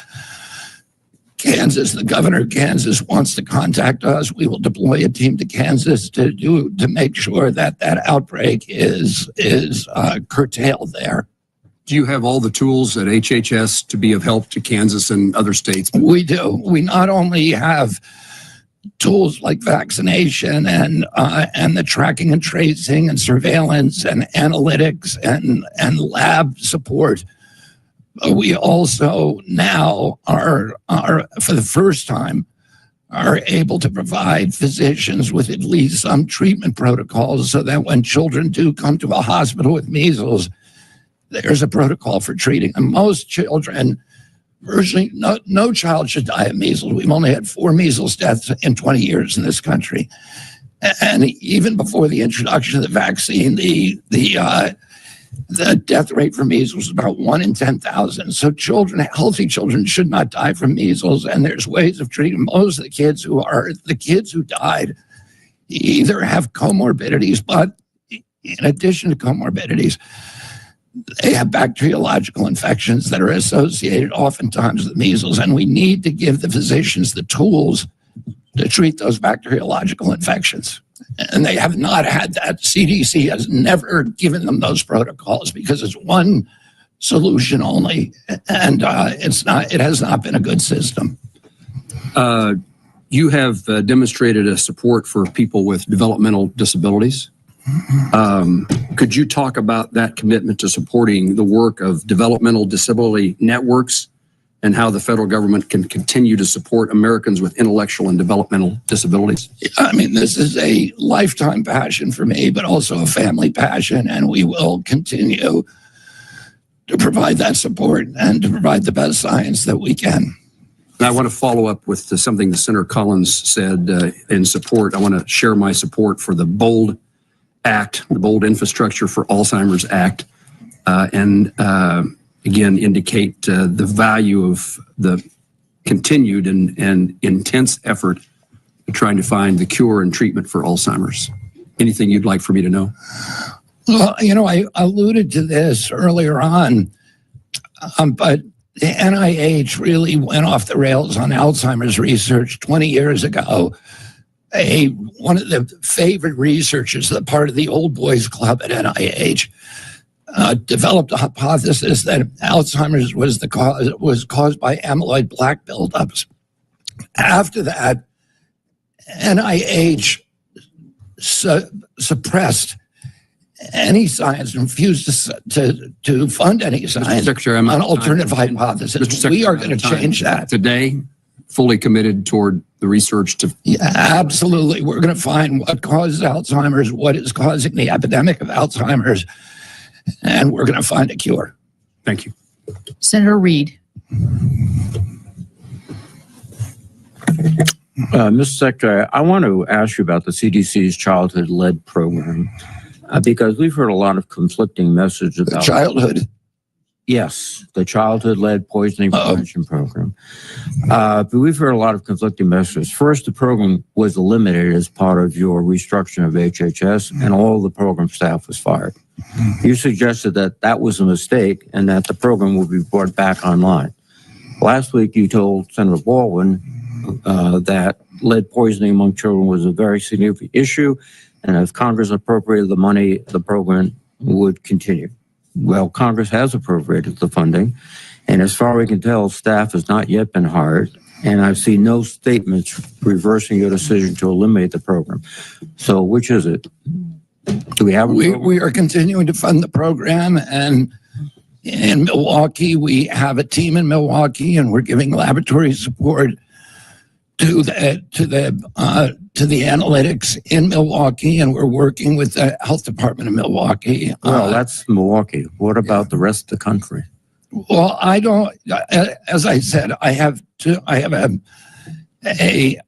Kansas, the governor of Kansas, wants to contact us, we will deploy a team to Kansas to make sure that that outbreak is curtailed there. Do you have all the tools at HHS to be of help to Kansas and other states? We do. We not only have tools like vaccination and the tracking and tracing and surveillance and analytics and lab support, but we also now are for the first time are able to provide physicians with at least some treatment protocols so that when children do come to a hospital with measles, there's a protocol for treating them. Most children, virtually no child should die of measles. We've only had 4 measles deaths in 20 years in this country. And even before the introduction of the vaccine, the death rate for measles was about 1 in 10,000. So healthy children should not die from measles. And there's ways of treating most of the kids who died either have comorbidities, but in addition to comorbidities, they have bacteriological infections that are associated oftentimes with measles, and we need to give the physicians the tools to treat those bacteriological infections. And they have not had that. CDC has never given them those protocols because it's one solution only, and it has not been a good system. You have demonstrated a support for people with developmental disabilities. Could you talk about that commitment to supporting the work of developmental disability networks and how the federal government can continue to support Americans with intellectual and developmental disabilities? I mean, this is a lifetime passion for me, but also a family passion, and we will continue to provide that support and to provide the best science that we can. And I want to follow up with something that Senator Collins said in support. I want to share my support for the BOLD Act, the Bold Infrastructure for Alzheimer's Act, and again indicate the value of the continued and intense effort in trying to find the cure and treatment for Alzheimer's. Anything you'd like for me to know? Well, I alluded to this earlier on, but the NIH really went off the rails on Alzheimer's research 20 years ago. One of the favorite researchers, the part of the old boys club at NIH, developed a hypothesis that Alzheimer's was caused by amyloid plaque buildups. After that, NIH suppressed any science and refused to fund any science on alternative hypothesis. We are going to change that. Today, fully committed toward the research to... Yeah, absolutely. We're going to find what causes Alzheimer's, what is causing the epidemic of Alzheimer's, and we're going to find a cure. Thank you. Senator Reed. Mr. Secretary, I want to ask you about the CDC's childhood-led program because we've heard a lot of conflicting messages about childhood. Yes, the childhood lead poisoning prevention program. But we've heard a lot of conflicting messages. First, the program was eliminated as part of your restructuring of HHS, and all the program staff was fired. You suggested that that was a mistake and that the program will be brought back online. Last week, you told Senator Baldwin that lead poisoning among children was a very significant issue, and if Congress appropriated the money, the program would continue. Well, Congress has appropriated the funding, and as far as we can tell, staff has not yet been hired, and I've seen no statements reversing your decision to eliminate the program. So which is it? Do we have? We are continuing to fund the program, and in Milwaukee, we have a team in Milwaukee, and we're giving laboratory support to the analytics in Milwaukee, and we're working with the health department of Milwaukee. Well, that's Milwaukee. What about the rest of the country? Well, I don't. As I said, I have a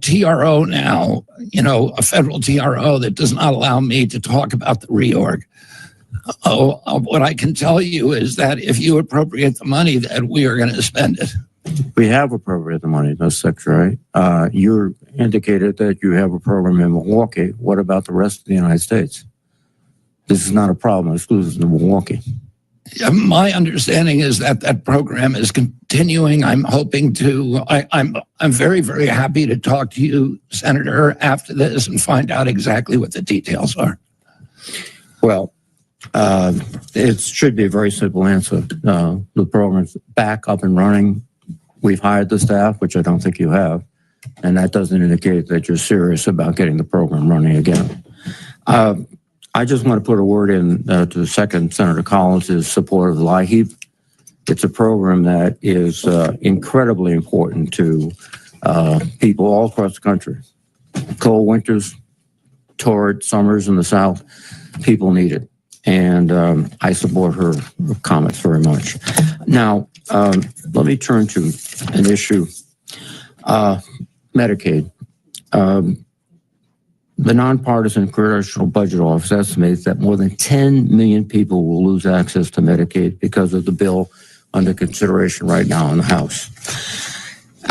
TRO now. You know, a federal TRO that does not allow me to talk about the reorg. What I can tell you is that if you appropriate the money, that we are going to spend it. We have appropriated the money, Mr. Secretary. You indicated that you have a program in Milwaukee. What about the rest of the United States? This is not a problem exclusive to Milwaukee. My understanding is that that program is continuing. I'm hoping to. I'm very, very happy to talk to you, Senator, after this and find out exactly what the details are. Well, it should be a very simple answer. The program's back up and running. We've hired the staff, which I don't think you have, and that doesn't indicate that you're serious about getting the program running again. I just want to put a word in to the second, Senator Collins' support of the LIHEAP. It's a program that is incredibly important to people all across the country. Cold winters, torrid summers in the South, people need it. And I support her comments very much. Now, let me turn to an issue, Medicaid. The Nonpartisan Congressional Budget Office estimates that more than 10 million people will lose access to Medicaid because of the bill under consideration right now in the House.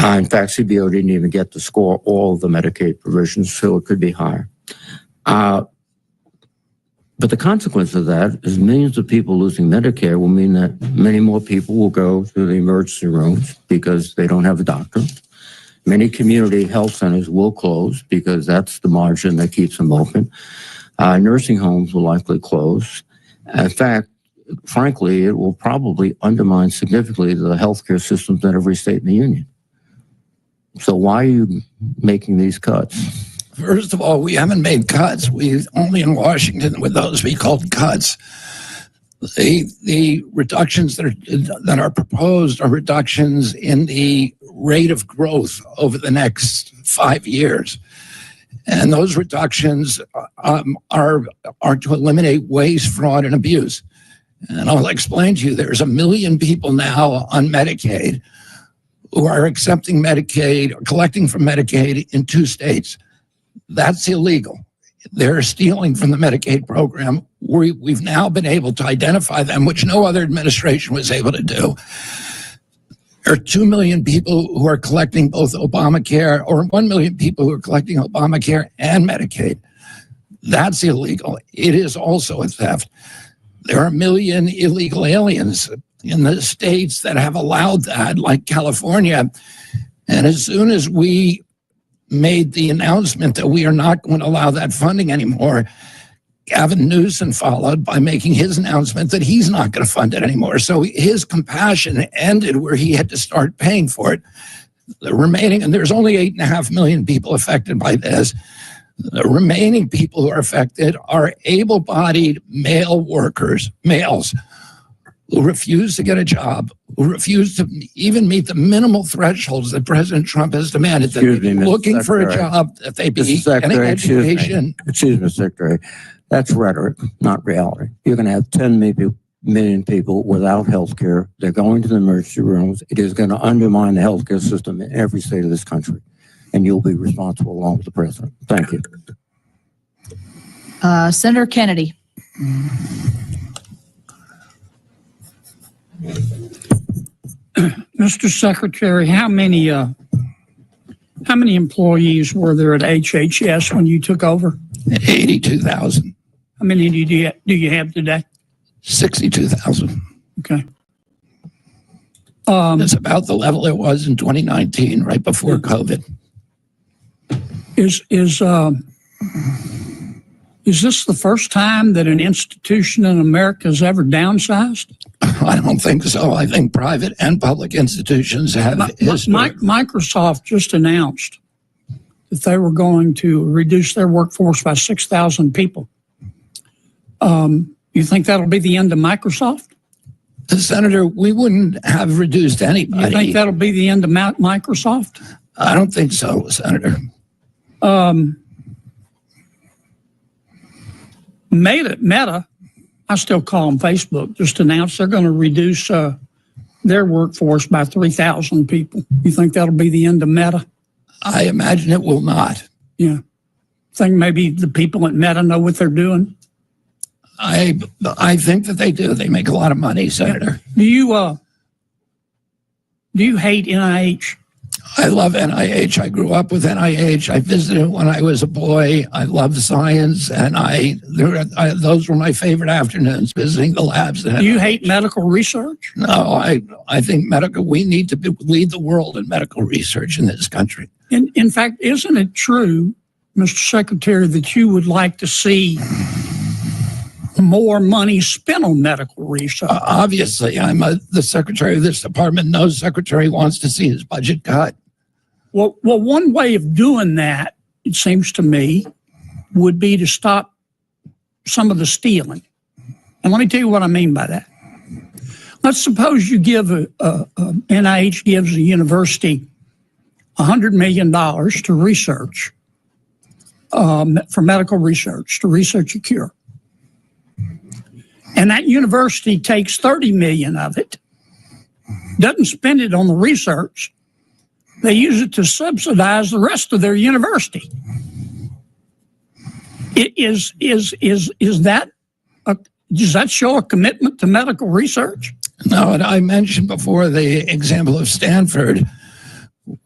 In fact, CBO didn't even get to score all of the Medicaid provisions, so it could be higher. But the consequence of that is millions of people losing Medicare will mean that many more people will go to the emergency rooms because they don't have a doctor. Many community health centers will close because that's the margin that keeps them open. Nursing homes will likely close. In fact, frankly, it will probably undermine significantly the healthcare systems in every state in the union. So why are you making these cuts? First of all, we haven't made cuts. We've only in Washington with those we called cuts. The reductions that are proposed are reductions in the rate of growth over the next 5 years. And those reductions are to eliminate waste, fraud, and abuse. And I'll explain to you, there's 1 million people now on Medicaid who are accepting Medicaid, or collecting from Medicaid in 2 states. That's illegal. They're stealing from the Medicaid program. We've now been able to identify them, which no other administration was able to do. There are 2 million people who are collecting both Obamacare, or 1 million people who are collecting Obamacare and Medicaid. That's illegal. It is also a theft. There are 1 million illegal aliens in the states that have allowed that, like California. And as soon as we made the announcement that we are not going to allow that funding anymore, Gavin Newsom followed by making his announcement that he's not going to fund it anymore. So his compassion ended where he had to start paying for it. The remaining, and there's only 8.5 million people affected by this. The remaining people who are affected are able-bodied male workers, males, who refuse to get a job, who refuse to even meet the minimal thresholds that President Trump has demanded, that they be looking for a job, that they be getting education. Excuse me, Secretary. That's rhetoric, not reality. You're going to have 10 million people without health care. They're going to the emergency rooms. It is going to undermine the healthcare system in every state of this country. And you'll be responsible along with the president. Thank you. Senator Kennedy. Mr. Secretary, how many employees were there at HHS when you took over? 82,000, How many do you have today? 62,000. Okay. It's about the level it was in 2019, right before COVID. Is this the first time that an institution in America has ever downsized? I don't think so. I think private and public institutions have history. Microsoft just announced that they were going to reduce their workforce by 6,000 people. You think that'll be the end of Microsoft? Senator, we wouldn't have reduced anybody. You think that'll be the end of Microsoft? I don't think so, Senator. Meta, I still call them Facebook, just announced they're going to reduce their workforce by 3,000 people. You think that'll be the end of Meta? I imagine it will not. Yeah. Think maybe the people at Meta know what they're doing? I think that they do. They make a lot of money, Senator. Do you hate NIH? I love NIH. I grew up with NIH. I visited when I was a boy. I love science, and those were my favorite afternoons, visiting the labs. Do you hate medical research? No, I think we need to lead the world in medical research in this country. In fact, isn't it true, Mr. Secretary, that you would like to see more money spent on medical research? Obviously, I'm the secretary of this department. No secretary wants to see his budget cut. Well, one way of doing that, it seems to me, would be to stop some of the stealing. And let me tell you what I mean by that. Let's suppose you give NIH gives a university $100 million to research, for medical research, to research a cure. And that university takes 30 million of it, doesn't spend it on the research. They use it to subsidize the rest of their university. Does that show a commitment to medical research? No, and I mentioned before the example of Stanford,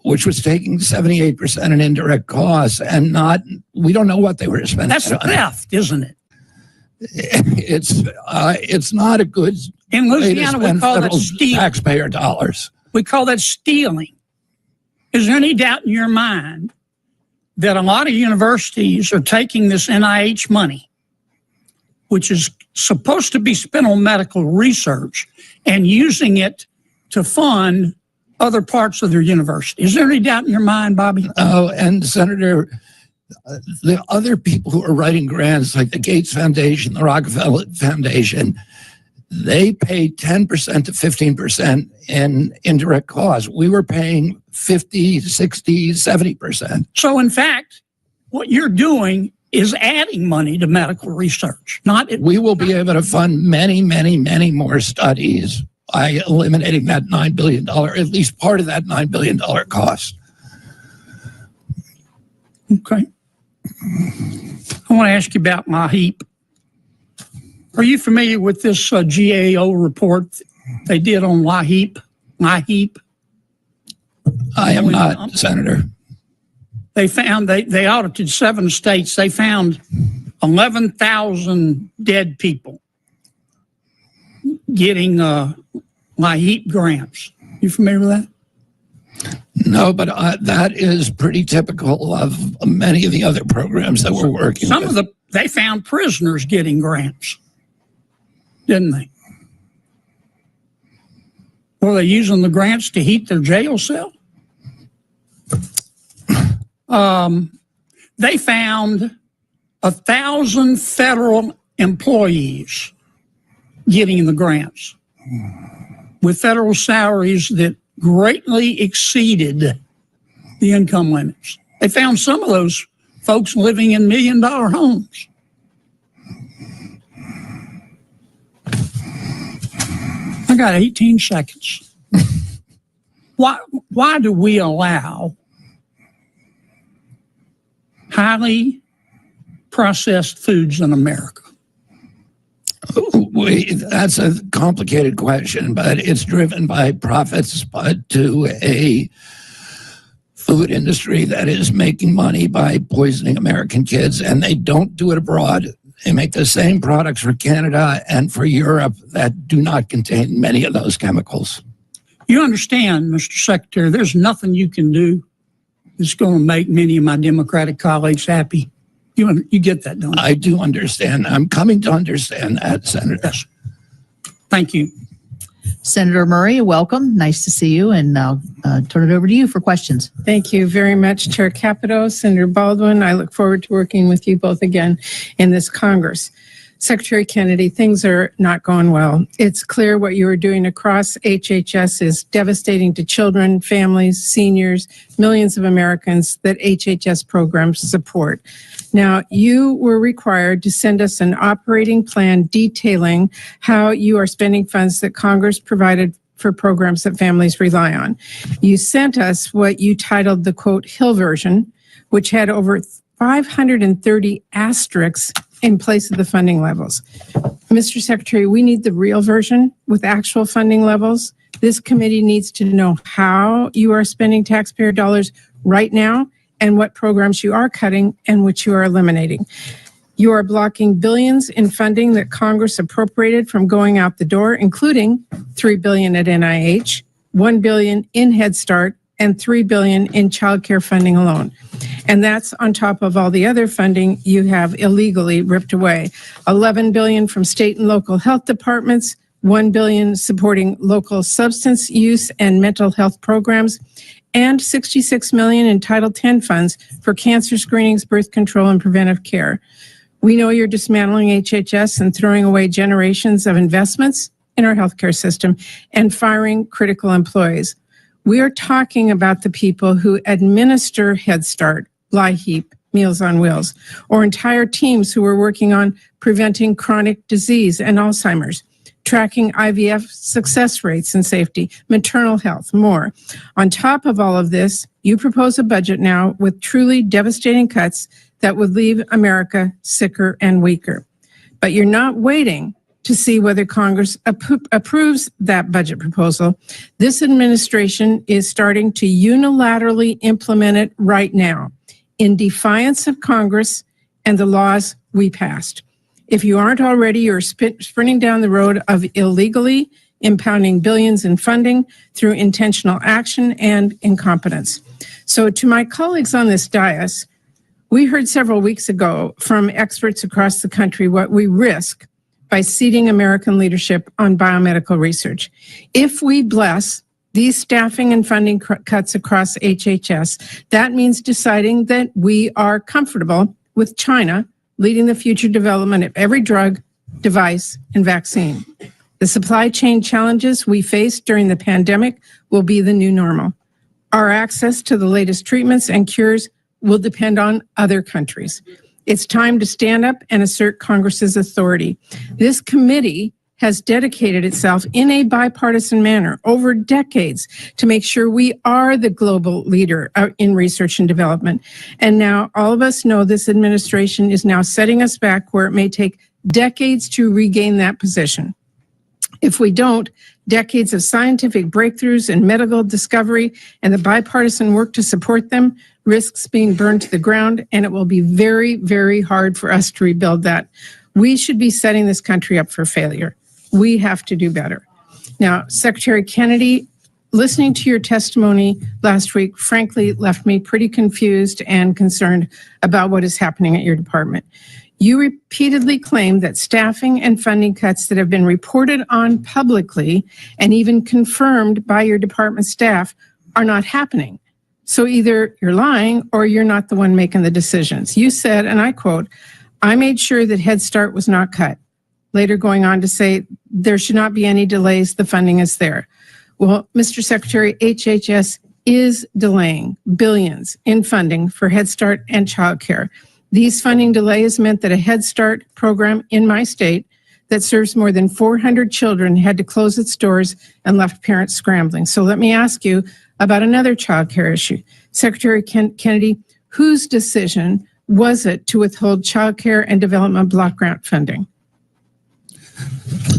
which was taking 78% in indirect costs, and we don't know what they were spending. That's theft, isn't it? It's not a good in Louisiana. We call that stealing. Taxpayer dollars. We call that stealing. Is there any doubt in your mind that a lot of universities are taking this NIH money, which is supposed to be spent on medical research, and using it to fund other parts of their university? Is there any doubt in your mind, Bobby? Oh, and Senator, the other people who are writing grants, like the Gates Foundation, the Rockefeller Foundation, they pay 10% to 15% in indirect costs. We were paying 50, 60, 70%. So in fact, what you're doing is adding money to medical research. We will be able to fund many, many, many more studies by eliminating that $9 billion, at least part of that $9 billion cost. Okay. I want to ask you about MAHEAP. Are you familiar with this GAO report they did on MAHEAP? I am not, Senator. They found, they audited 7 states. They found 11,000 dead people getting MAHEAP grants. You familiar with that? No, but that is pretty typical of many of the other programs that we're working with. They found prisoners getting grants, didn't they? Were they using the grants to heat their jail cell? They found 1,000 federal employees getting the grants with federal salaries that greatly exceeded the income limits. They found some of those folks living in $1 million homes. I got 18 seconds. Why do we allow highly processed foods in America? That's a complicated question, but it's driven by profits, but to a food industry that is making money by poisoning American kids, and they don't do it abroad. They make the same products for Canada and for Europe that do not contain many of those chemicals. You understand, Mr. Secretary, there's nothing you can do that's going to make many of my Democratic colleagues happy. You get that, don't you? I do understand. I'm coming to understand that, Senator. Yes. Thank you. Senator Murray, welcome. Nice to see you, and I'll turn it over to you for questions. Thank you very much, Chair Capito, Senator Baldwin. I look forward to working with you both again in this Congress. Secretary Kennedy, things are not going well. It's clear what you are doing across HHS is devastating to children, families, seniors, millions of Americans that HHS programs support. Now, you were required to send us an operating plan detailing how you are spending funds that Congress provided for programs that families rely on. You sent us what you titled the, quote, Hill version, which had over 530 asterisks in place of the funding levels. Mr. Secretary, we need the real version with actual funding levels. This committee needs to know how you are spending taxpayer dollars right now and what programs you are cutting and which you are eliminating. You are blocking billions in funding that Congress appropriated from going out the door, including $3 billion at NIH, $1 billion in Head Start, and $3 billion in child care funding alone. And that's on top of all the other funding you have illegally ripped away. $11 billion from state and local health departments, $1 billion supporting local substance use and mental health programs, and $66 million in Title X funds for cancer screenings, birth control, and preventive care. We know you're dismantling HHS and throwing away generations of investments in our healthcare system and firing critical employees. We are talking about the people who administer Head Start, LIHEAP, Meals on Wheels, or entire teams who are working on preventing chronic disease and Alzheimer's, tracking IVF success rates and safety, maternal health, more. On top of all of this, you propose a budget now with truly devastating cuts that would leave America sicker and weaker. But you're not waiting to see whether Congress approves that budget proposal. This administration is starting to unilaterally implement it right now in defiance of Congress and the laws we passed. If you aren't already, you're sprinting down the road of illegally impounding billions in funding through intentional action and incompetence. So to my colleagues on this dais, we heard several weeks ago from experts across the country what we risk by ceding American leadership on biomedical research. If we bless these staffing and funding cuts across HHS, that means deciding that we are comfortable with China leading the future development of every drug, device, and vaccine. The supply chain challenges we faced during the pandemic will be the new normal. Our access to the latest treatments and cures will depend on other countries. It's time to stand up and assert Congress's authority. This committee has dedicated itself in a bipartisan manner over decades to make sure we are the global leader in research and development. And now all of us know this administration is now setting us back where it may take decades to regain that position. If we don't, decades of scientific breakthroughs and medical discovery and the bipartisan work to support them risks being burned to the ground, and it will be very, very hard for us to rebuild that. We should be setting this country up for failure. We have to do better. Now, Secretary Kennedy, listening to your testimony last week, frankly, left me pretty confused and concerned about what is happening at your department. You repeatedly claim that staffing and funding cuts that have been reported on publicly and even confirmed by your department staff are not happening. So either you're lying or you're not the one making the decisions. You said, and I quote, "I made sure that Head Start was not cut." Later going on to say, there should not be any delays, the funding is there. Well, Mr. Secretary, HHS is delaying billions in funding for Head Start and childcare. These funding delays meant that a Head Start program in my state that serves more than 400 children had to close its doors and left parents scrambling. So let me ask you about another childcare issue. Secretary Kennedy, whose decision was it to withhold childcare and development block grant funding?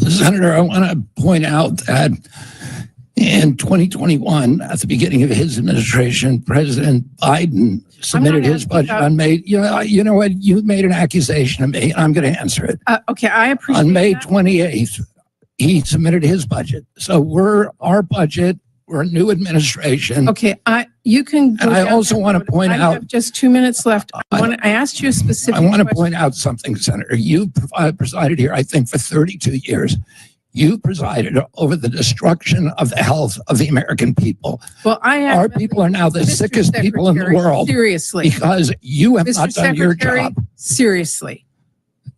Senator, I want to point out that in 2021, at the beginning of his administration, President Biden submitted his budget on May. You know what? You made an accusation of me. I'm going to answer it. Okay, I appreciate On May that. 28th, he submitted his budget. So our budget. We're a new administration. Okay, you can go And I down also that want to road. point I out. have just 2 minutes left. I asked you a specific I want to question. point out something, Senator. You presided here, I think, for 32 years. You presided over the destruction of the health of the American people. Well, I have. Our people are now the Mr. sickest people in the Secretary, world Seriously. because you have Mr. not done your Secretary, job. seriously.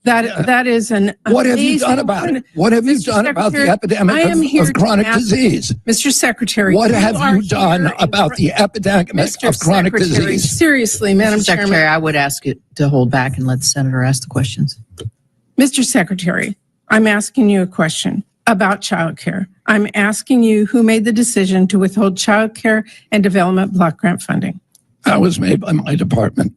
That is an What have you amazing done about point. it? What have you Mr. done about the Secretary, epidemic I am here of to chronic ask- disease? Mr. Secretary. What have are you done here in about front- the epidemic Mr. of chronic Secretary, disease? seriously, Madam Secretary, Chairman. I would ask you to hold back and let the senator ask the questions. Mr. Secretary, I'm asking you a question about childcare. I'm asking you who made the decision to withhold childcare and development block grant funding. That was made by my department.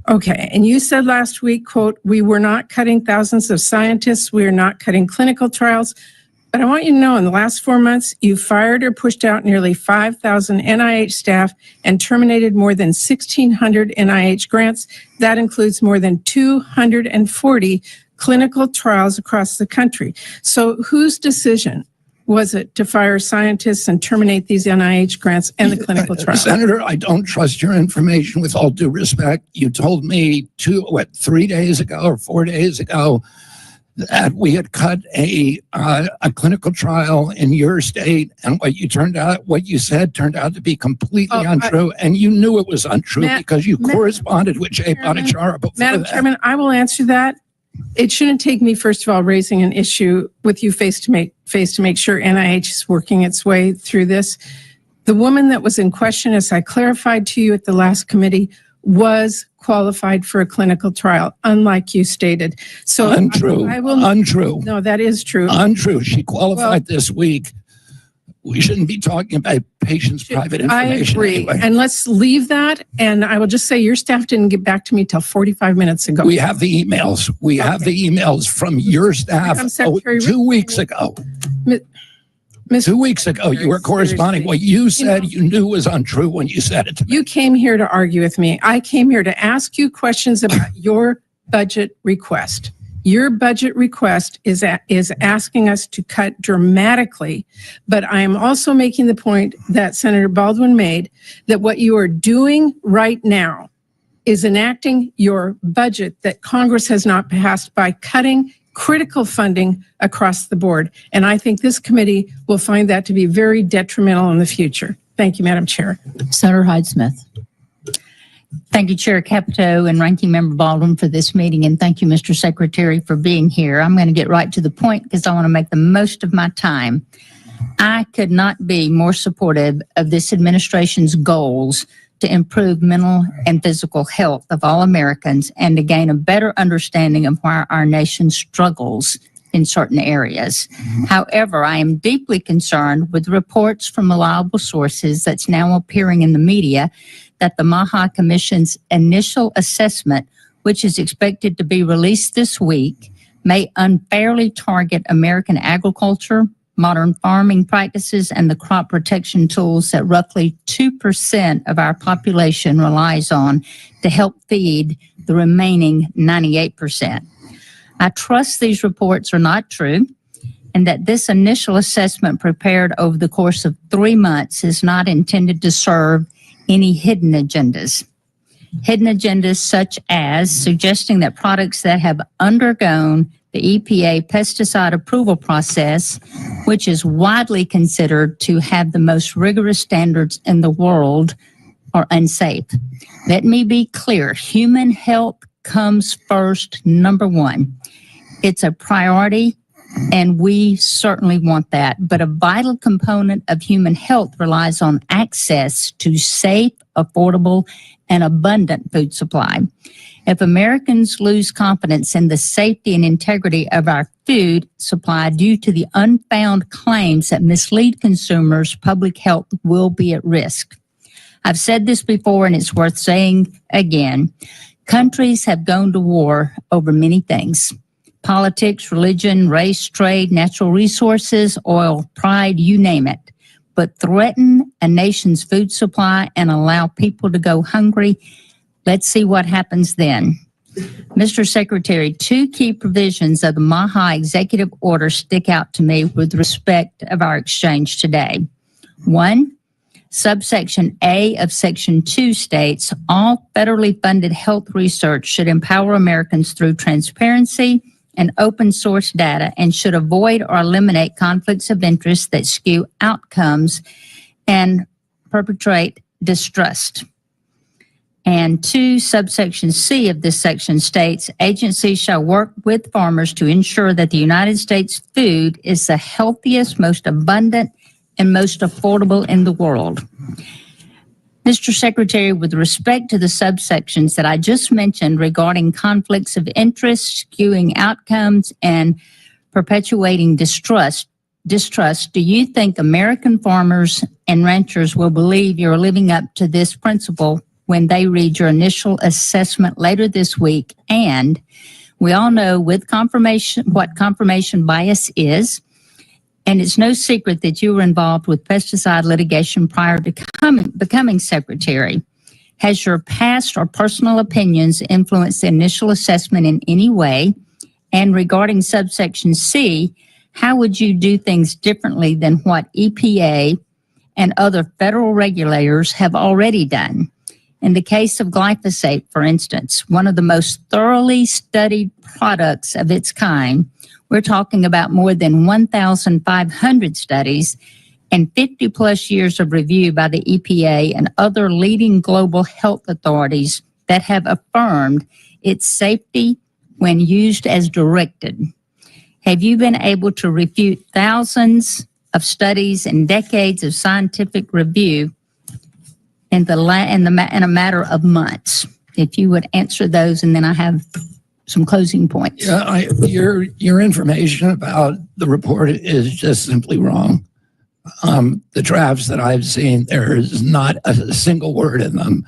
Okay, and you said last week, quote, "We were not cutting thousands of scientists. We are not cutting clinical trials." But I want you to know in the last 4 months, you fired or pushed out nearly 5,000 NIH staff and terminated more than 1,600 NIH grants. That includes more than 240 clinical trials across the country. So whose decision was it to fire scientists and terminate these NIH grants and the clinical trials? Senator, I don't trust your information with all due respect. You told me 3 days ago or 4 days ago that we had cut a clinical trial in your state, and what you said turned out to be completely untrue, and you knew it was untrue because you corresponded with Jay Bhattacharya before Madam that. Chairman, I will answer that. It shouldn't take me, first of all, raising an issue with you face to make sure NIH is working its way through this. The woman that was in question, as I clarified to you at the last committee, was qualified for a clinical trial, unlike you stated. So Untrue. Untrue. No, that is true. Untrue. She qualified this week. We shouldn't be talking about patients' private I information. agree. Anyway. And let's leave that. And I will just say your staff didn't get back to me till 45 minutes ago. We have the emails. We have the emails from your staff Madam Secretary, 2 weeks ago. Ms. 2 weeks ago, you were corresponding. Seriously. What you said you knew was untrue when you said it to me. You came here to argue with me. I came here to ask you questions about your budget request. Your budget request is asking us to cut dramatically, but I am also making the point that Senator Baldwin made that what you are doing right now is enacting your budget that Congress has not passed by cutting critical funding across the board. And I think this committee will find that to be very detrimental in the future. Thank you, Madam Chair. Senator Hyde-Smith. Thank you, Chair Capito and Ranking Member Baldwin for this meeting. And thank you, Mr. Secretary, for being here. I'm going to get right to the point because I want to make the most of my time. I could not be more supportive of this administration's goals to improve mental and physical health of all Americans and to gain a better understanding of why our nation struggles in certain areas. However, I am deeply concerned with reports from reliable sources that's now appearing in the media that the Maha Commission's initial assessment, which is expected to be released this week, may unfairly target American agriculture, modern farming practices, and the crop protection tools that roughly 2% of our population relies on to help feed the remaining 98%. I trust these reports are not true and that this initial assessment prepared over the course of 3 months is not intended to serve any hidden agendas. Hidden agendas such as suggesting that products that have undergone the EPA pesticide approval process, which is widely considered to have the most rigorous standards in the world, are unsafe. Let me be clear, human health comes first, number one. It's a priority, and we certainly want that. But a vital component of human health relies on access to safe, affordable, and abundant food supply. If Americans lose confidence in the safety and integrity of our food supply due to the unfounded claims that mislead consumers, public health will be at risk. I've said this before, and it's worth saying again. Countries have gone to war over many things, politics, religion, race, trade, natural resources, oil, pride, you name it. But threaten a nation's food supply and allow people to go hungry. Let's see what happens then. Mr. Secretary, two key provisions of the MAHA executive order stick out to me with respect of our exchange today. One, subsection A of section 2 states, all federally funded health research should empower Americans through transparency and open source data and should avoid or eliminate conflicts of interest that skew outcomes and perpetrate distrust. And 2, subsection C of this section states, agencies shall work with farmers to ensure that the United States food is the healthiest, most abundant, and most affordable in the world. Mr. Secretary, with respect to the subsections that I just mentioned regarding conflicts of interest, skewing outcomes, and perpetuating distrust, do you think American farmers and ranchers will believe you're living up to this principle when they read your initial assessment later this week? And we all know with confirmation what confirmation bias is, and it's no secret that you were involved with pesticide litigation prior to becoming secretary. Has your past or personal opinions influenced the initial assessment in any way? And regarding subsection C, how would you do things differently than what EPA and other federal regulators have already done? In the case of glyphosate, for instance, one of the most thoroughly studied products of its kind, we're talking about more than 1,500 studies and 50 plus years of review by the EPA and other leading global health authorities that have affirmed its safety when used as directed. Have you been able to refute thousands of studies and decades of scientific review in a matter of months? If you would answer those, and then I have some closing points. Yeah, your information about the report is just simply wrong. The drafts that I've seen, there is not a single word in them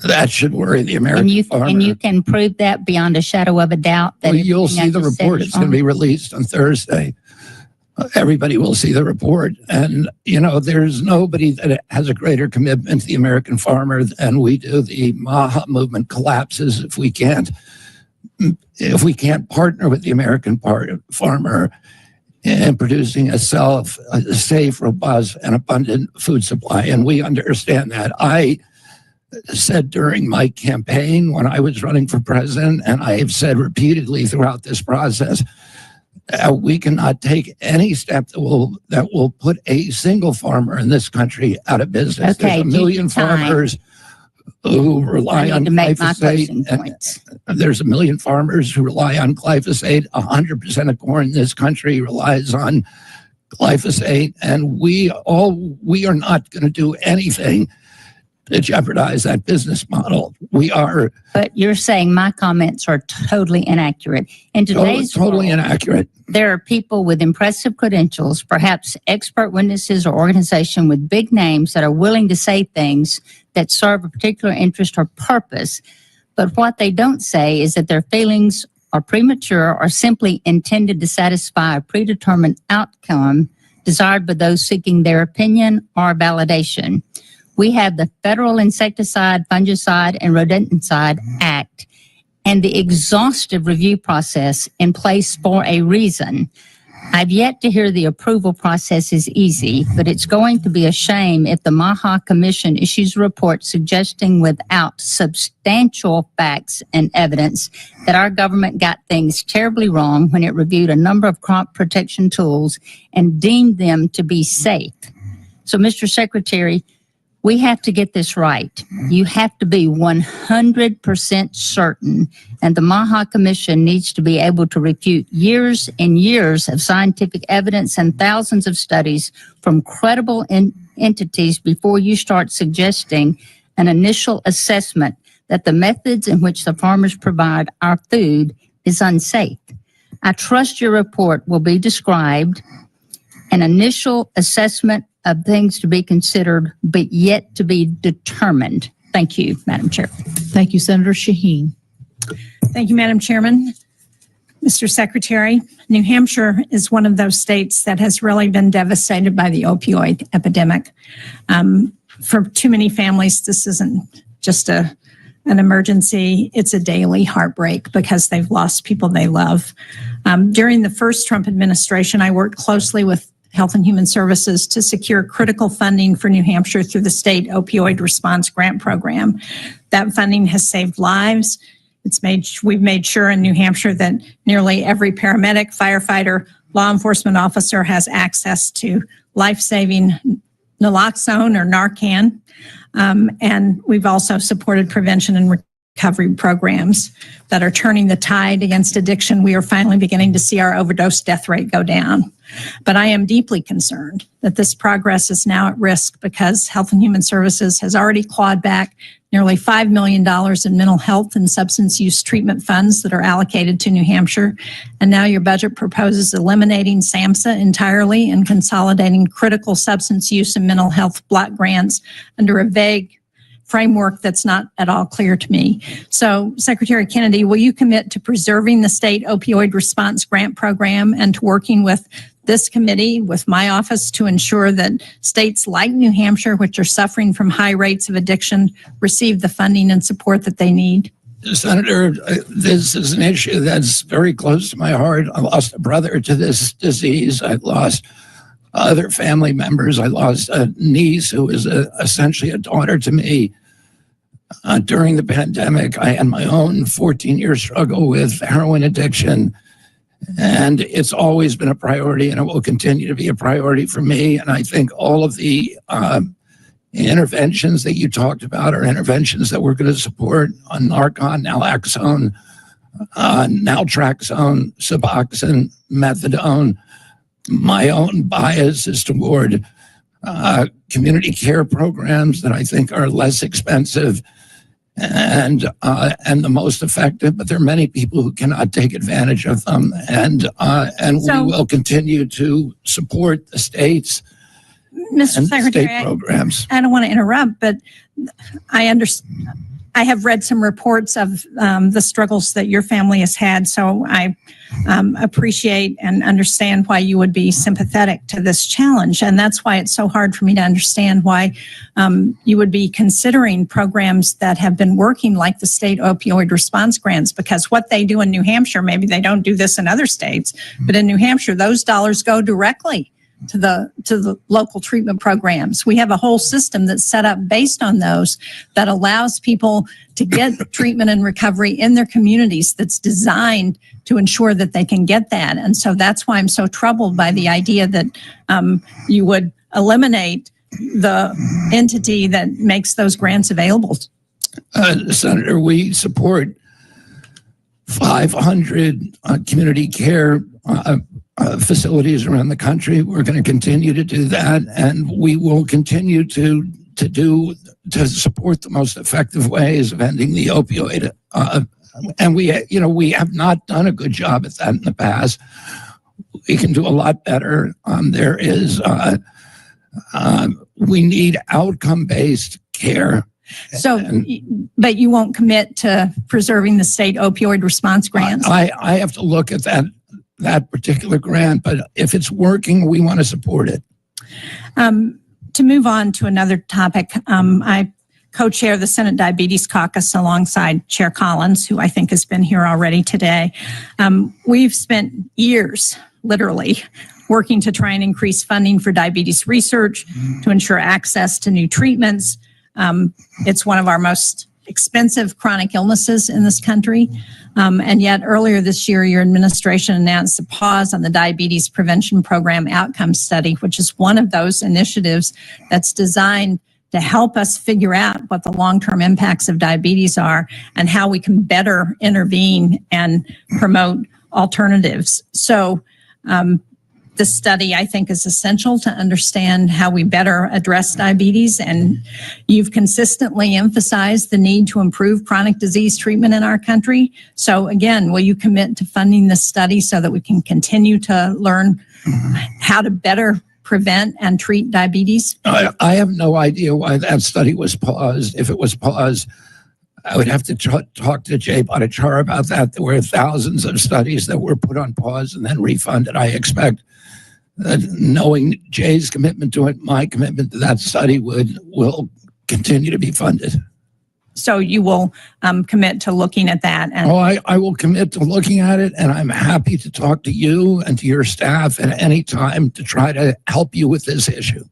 that should worry the American farmer. And you can prove that beyond a shadow of a doubt? That well, you'll see the report. It's going to be released on Thursday. Everybody will see the report. And, you know, there's nobody that has a greater commitment to the American farmer than we do. The MAHA movement collapses if we can't partner with the American farmer in producing a safe, robust, and abundant food supply. And we understand that. I said during my campaign when I was running for president, and I have said repeatedly throughout this process, we cannot take any step that will put a single farmer in this country out of business. Okay, there's a million farmers who rely on glyphosate. There's a million farmers who rely on glyphosate. 100% of corn in this country relies on glyphosate, and we are not going to do anything to jeopardize that business model. But you're saying my comments are totally inaccurate. In today's totally world, inaccurate. There are people with impressive credentials, perhaps expert witnesses or organization with big names that are willing to say things that serve a particular interest or purpose. But what they don't say is that their feelings are premature or simply intended to satisfy a predetermined outcome desired by those seeking their opinion or validation. We have the Federal Insecticide, Fungicide, and Rodenticide Act and the exhaustive review process in place for a reason. I've yet to hear the approval process is easy, but it's going to be a shame if the MAHA Commission issues a report suggesting without substantial facts and evidence that our government got things terribly wrong when it reviewed a number of crop protection tools and deemed them to be safe. So, Mr. Secretary, we have to get this right. You have to be 100% certain, and the MAHA Commission needs to be able to refute years and years of scientific evidence and thousands of studies from credible entities before you start suggesting an initial assessment that the methods in which the farmers provide our food is unsafe. I trust your report will be described, an initial assessment of things to be considered, but yet to be determined. Thank you, Madam Chair. Thank you, Senator Shaheen. Thank you, Madam Chairman. Mr. Secretary, New Hampshire is one of those states that has really been devastated by the opioid epidemic. For too many families, this isn't just an emergency, it's a daily heartbreak because they've lost people they love. During the first Trump administration, I worked closely with Health and Human Services to secure critical funding for New Hampshire through the state opioid response grant program. That funding has saved lives. We've made sure in New Hampshire that nearly every paramedic, firefighter, law enforcement officer has access to life-saving naloxone or Narcan. And we've also supported prevention and recovery programs that are turning the tide against addiction. We are finally beginning to see our overdose death rate go down. But I am deeply concerned that this progress is now at risk because Health and Human Services has already clawed back nearly $5 million in mental health and substance use treatment funds that are allocated to New Hampshire. And now your budget proposes eliminating SAMHSA entirely and consolidating critical substance use and mental health block grants under a vague framework that's not at all clear to me. So, Secretary Kennedy, will you commit to preserving the state opioid response grant program and to working with this committee, with my office, to ensure that states like New Hampshire, which are suffering from high rates of addiction, receive the funding and support that they need? Senator, this is an issue that's very close to my heart. I lost a brother to this disease. I lost other family members. I lost a niece who was essentially a daughter to me. During the pandemic, I had my own 14-year struggle with heroin addiction, and it's always been a priority, and it will continue to be a priority for me. And I think all of the interventions that you talked about are interventions that we're going to support on Narcan, naloxone, naltrexone, Suboxone, methadone. My own bias is toward community care programs that I think are less expensive and the most effective, but there are many people who cannot take advantage of them, and we will continue to support the states Mr. and Secretary, state programs. I don't want to interrupt, but I understand. I have read some reports of the struggles that your family has had, so I appreciate and understand why you would be sympathetic to this challenge. And that's why it's so hard for me to understand why you would be considering programs that have been working like the state opioid response grants, because what they do in New Hampshire, maybe they don't do this in other states, but in New Hampshire, those dollars go directly to the local treatment programs. We have a whole system that's set up based on those that allows people to get treatment and recovery in their communities, that's designed to ensure that they can get that. And so that's why I'm so troubled by the idea that you would eliminate the entity that makes those grants available. Senator, we support 500 community care facilities around the country. We're going to continue to do that, and we will continue to support the most effective ways of ending the opioid. And we have not done a good job at that in the past. We can do a lot better. We need outcome-based care. So, but you won't commit to preserving the state opioid response grants? I have to look at that particular grant, but if it's working, we want to support it. To move on to another topic, I co-chair the Senate Diabetes Caucus alongside Chair Collins, who I think has been here already today. We've spent years, literally, working to try and increase funding for diabetes research, to ensure access to new treatments. It's one of our most expensive chronic illnesses in this country. And yet earlier this year, your administration announced a pause on the Diabetes Prevention Program Outcome Study, which is one of those initiatives that's designed to help us figure out what the long-term impacts of diabetes are and how we can better intervene and promote alternatives. So this study, I think, is essential to understand how we better address diabetes. And you've consistently emphasized the need to improve chronic disease treatment in our country. So again, will you commit to funding this study so that we can continue to learn how to better prevent and treat diabetes? I have no idea why that study was paused. If it was paused, I would have to talk to Jay Bhattacharya about that. There were thousands of studies that were put on pause and then refunded. I expect that knowing Jay's commitment to it, my commitment to that study will continue to be funded. So you will commit to looking at that. And Oh, I will commit to looking at it, and I'm happy to talk to you and to your staff at any time to try to help you with this issue.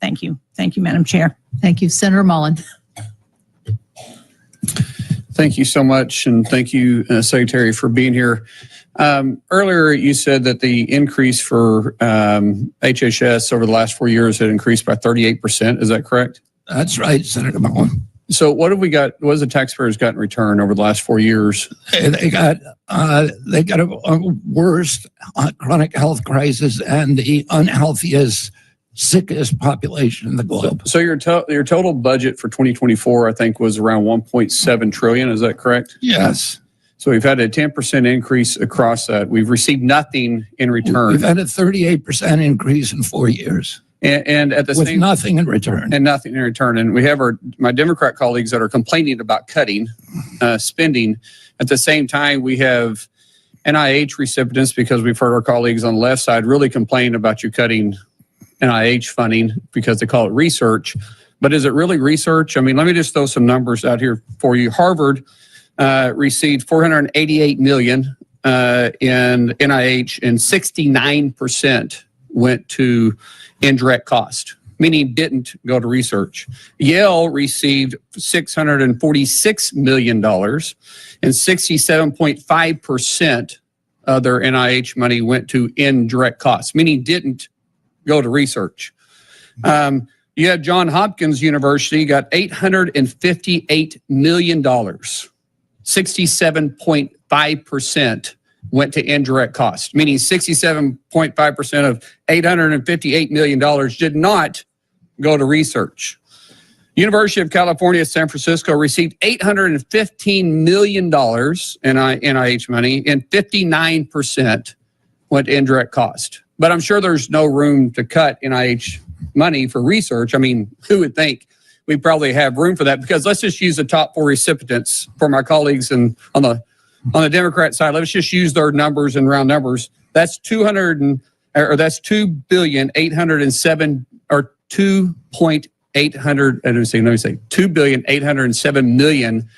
thank you. Thank you, Madam Chair. Thank you. Senator Mullen. Thank you so much, and thank you, Secretary, for being here. Earlier, you said that the increase for HHS over the last 4 years had increased by 38%. Is that correct? That's right, Senator Mullen. So what have we got? What has the taxpayers got in return over the last 4 years? They got a worst chronic health crisis and the unhealthiest, sickest population in the globe. So your total budget for 2024, I think, was around 1.7 trillion. Is that correct? Yes. So we've had a 10% increase across that. We've received nothing in return. We've had a 38% increase in 4 years. And at the with same nothing in return. And nothing in return. And we have my Democrat colleagues that are complaining about cutting spending. At the same time, we have NIH recipients, because we've heard our colleagues on the left side really complain about you cutting NIH funding because they call it research. But is it really research? I mean, let me just throw some numbers out here for you. Harvard received $488 million in NIH, and 69% went to indirect cost, meaning didn't go to research. Yale received $646 million, and 67.5% of their NIH money went to indirect costs, meaning didn't go to research. You have Johns Hopkins University got $858 million, 67.5% went to indirect cost, meaning 67.5% of $858 million did not go to research. University of California, San Francisco received $815 million in NIH money, and 59% went to indirect cost. But I'm sure there's no room to cut NIH money for research. I mean, who would think we probably have room for that? Because let's just use the top 4 recipients for my colleagues and on the Democrat side. Let's just use their numbers and round numbers. That's $2.807 million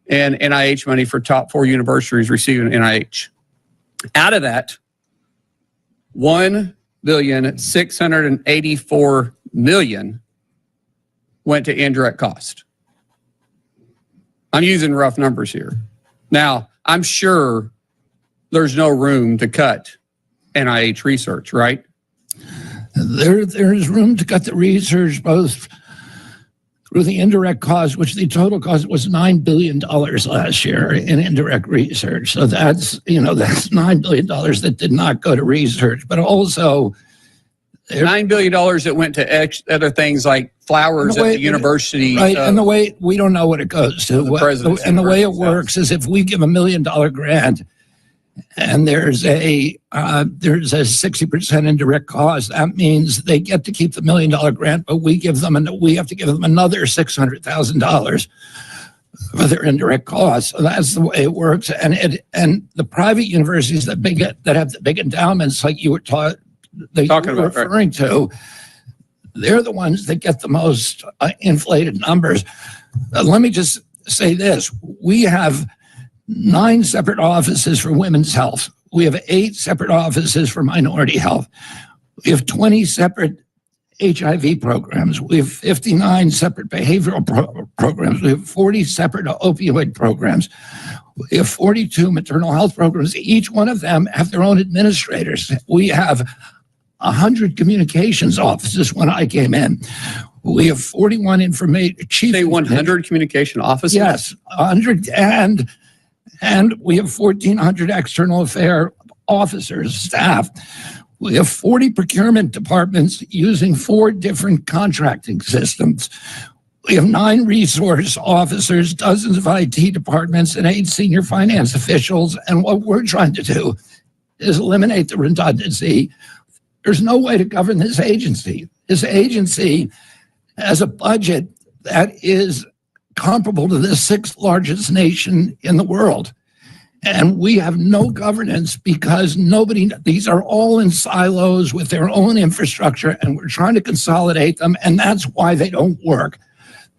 in NIH money for top 4 universities receiving NIH. Out of that, $1.684 billion went to indirect cost. I'm using rough numbers here. Now, I'm sure there's no room to cut NIH research, right? There's room to cut the research both through the indirect cost, which the total cost was $9 billion last year in indirect research. So that's $9 billion that did not go to research, but also $9 billion that went to other things like flowers at the university. Right, and the way we don't know what it goes to. And the way it works is if we give $1 million grant and there's a 60% indirect cost, that means they get to keep the $1 million grant, but we have to give them another $600,000 for their indirect costs. So that's the way it works. And the private universities that have the big endowments, like you were referring to, they're the ones that get the most inflated numbers. Let me just say this. We have 9 separate offices for women's health. We have 8 separate offices for minority health. We have 20 separate HIV programs. We have 59 separate behavioral programs. We have 40 separate opioid programs. We have 42 maternal health programs. Each one of them have their own administrators. We have 100 communications offices when I came in. We have 41 chief. Say 100 communication offices? Yes, 100, and we have 1,400 external affair officers, staff. We have 40 procurement departments using 4 different contracting systems. We have 9 resource officers, dozens of IT departments, and 8 senior finance officials. And what we're trying to do is eliminate the redundancy. There's no way to govern this agency. This agency has a budget that is comparable to the sixth largest nation in the world. And we have no governance because these are all in silos with their own infrastructure, and we're trying to consolidate them, and that's why they don't work.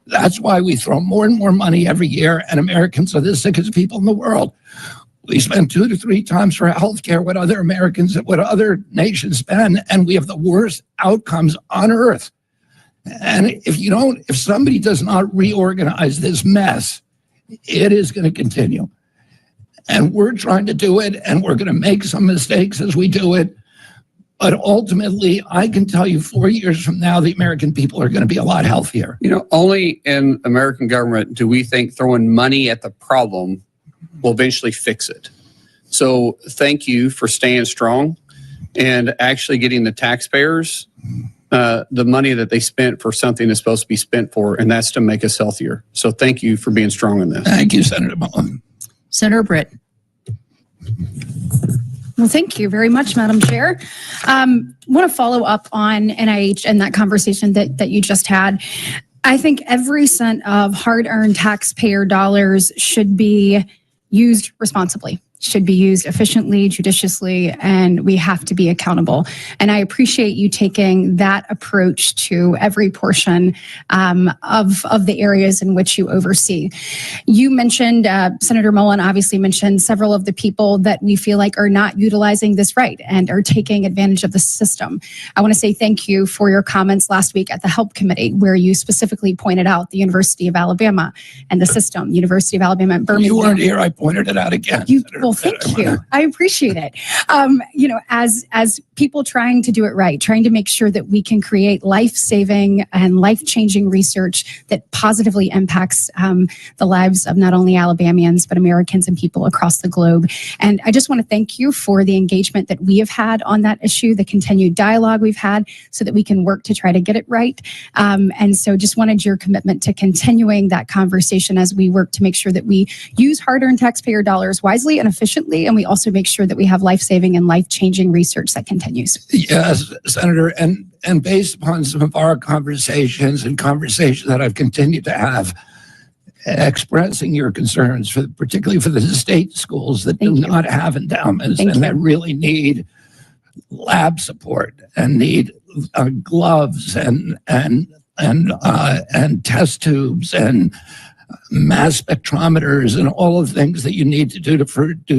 That's why we throw more and more money every year, and Americans are the sickest people in the world. We spend 2 to 3 times for healthcare what other nations spend, and we have the worst outcomes on earth. And if somebody does not reorganize this mess, it is going to continue. And we're trying to do it, and we're going to make some mistakes as we do it. But ultimately, I can tell you 4 years from now, the American people are going to be a lot healthier. Only in American government do we think throwing money at the problem will eventually fix it. So thank you for staying strong and actually getting the taxpayers the money that they spent for something that's supposed to be spent for, and that's to make us healthier. So thank you for being strong in this. Thank you, Senator Mullen. Senator Britt. Well, thank you very much, Madam Chair. Want to follow up on NIH and that conversation that you just had. I think every cent of hard-earned taxpayer dollars should be used responsibly, should be used efficiently, judiciously, and we have to be accountable. And I appreciate you taking that approach to every portion of the areas in which you oversee. You mentioned, Senator Mullen obviously mentioned several of the people that we feel like are not utilizing this right and are taking advantage of the system. I want to say thank you for your comments last week at the Help Committee, where you specifically pointed out the University of Alabama and the system, University of Alabama at Birmingham. You weren't here, I pointed it out again. Well, thank you. I appreciate it. As people trying to do it right, trying to make sure that we can create life-saving and life-changing research that positively impacts the lives of not only Alabamians, but Americans and people across the globe. And I just want to thank you for the engagement that we have had on that issue, the continued dialogue we've had so that we can work to try to get it right. And so just wanted your commitment to continuing that conversation as we work to make sure that we use hard-earned taxpayer dollars wisely and efficiently, and we also make sure that we have life-saving and life-changing research that continues. Yes, Senator, and based upon some of our conversations and conversations that I've continued to have, expressing your concerns, particularly for the state schools that do not have endowments and that really need lab support and need gloves and test tubes and mass spectrometers and all of the things that you need to do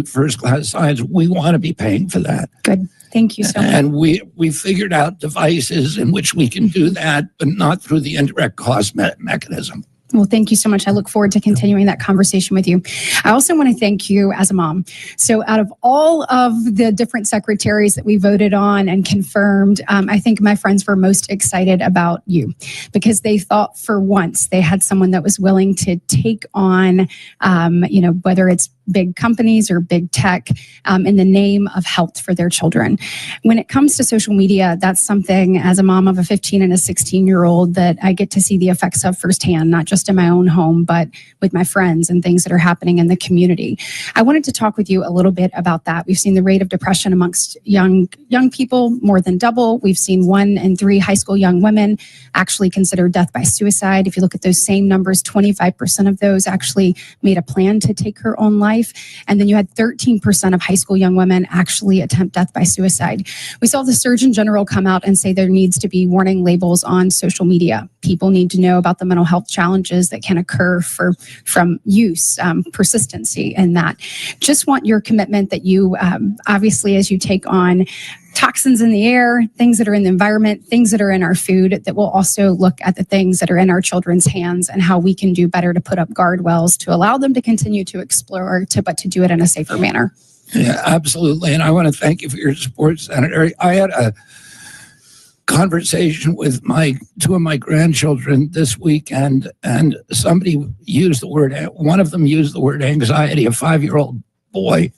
first-class science. We want to be paying for that. Good. Thank you so much. And we figured out devices in which we can do that, but not through the indirect cost mechanism. Well, thank you so much. I look forward to continuing that conversation with you. I also want to thank you as a mom. So out of all of the different secretaries that we voted on and confirmed, I think my friends were most excited about you because they thought for once they had someone that was willing to take on, whether it's big companies or big tech in the name of health for their children. When it comes to social media, that's something as a mom of a 15 and a 16-year-old that I get to see the effects of firsthand, not just in my own home, but with my friends and things that are happening in the community. I wanted to talk with you a little bit about that. We've seen the rate of depression amongst young people more than double. We've seen 1 in 3 high school young women actually consider death by suicide. If you look at those same numbers, 25% of those actually made a plan to take her own life. And then you had 13% of high school young women actually attempt death by suicide. We saw the Surgeon General come out and say there needs to be warning labels on social media. People need to know about the mental health challenges that can occur from use, persistency, and that. Just want your commitment that you, obviously, as you take on toxins in the air, things that are in the environment, things that are in our food, that we'll also look at the things that are in our children's hands and how we can do better to put up guardrails to allow them to continue to explore, but to do it in a safer manner. Yeah, absolutely. And I want to thank you for your support, Senator. I had a conversation with 2 of my grandchildren this weekend, and one of them used the word anxiety, a 5-year-old boy.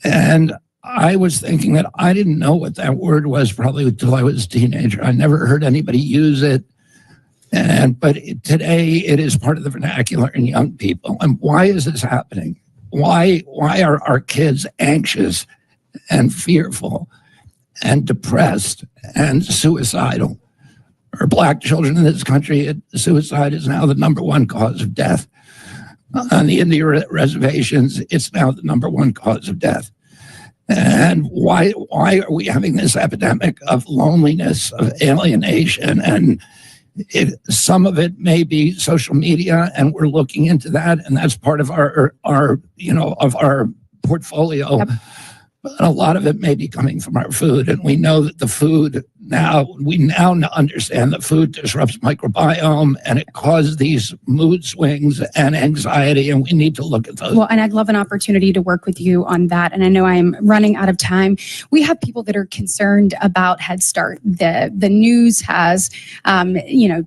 And I was thinking that I didn't know what that word was probably until I was a teenager. I never heard anybody use it. But today it is part of the vernacular in young people. And why is this happening? Why are our kids anxious and fearful and depressed and suicidal? For Black children in this country, suicide is now the #1 cause of death. On the Indian reservations, it's now the #1 cause of death. And why are we having this epidemic of loneliness, of alienation? And some of it may be social media, and we're looking into that, and that's part of our portfolio. Yep. But a lot of it may be coming from our food, and we know that the food we now understand that food disrupts microbiome, and it causes these mood swings and anxiety, and we need to look at those. Well, and I'd love an opportunity to work with you on that. And I know I'm running out of time. We have people that are concerned about Head Start. The news has,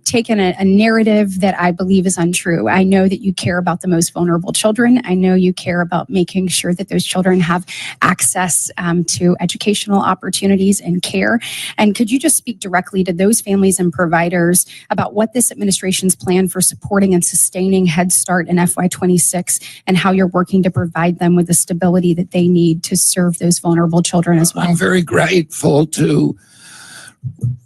taken a narrative that I believe is untrue. I know that you care about the most vulnerable children. I know you care about making sure that those children have access to educational opportunities and care. And could you just speak directly to those families and providers about what this administration's plan for supporting and sustaining Head Start in FY26 and how you're working to provide them with the stability that they need to serve those vulnerable children as well? I'm very grateful to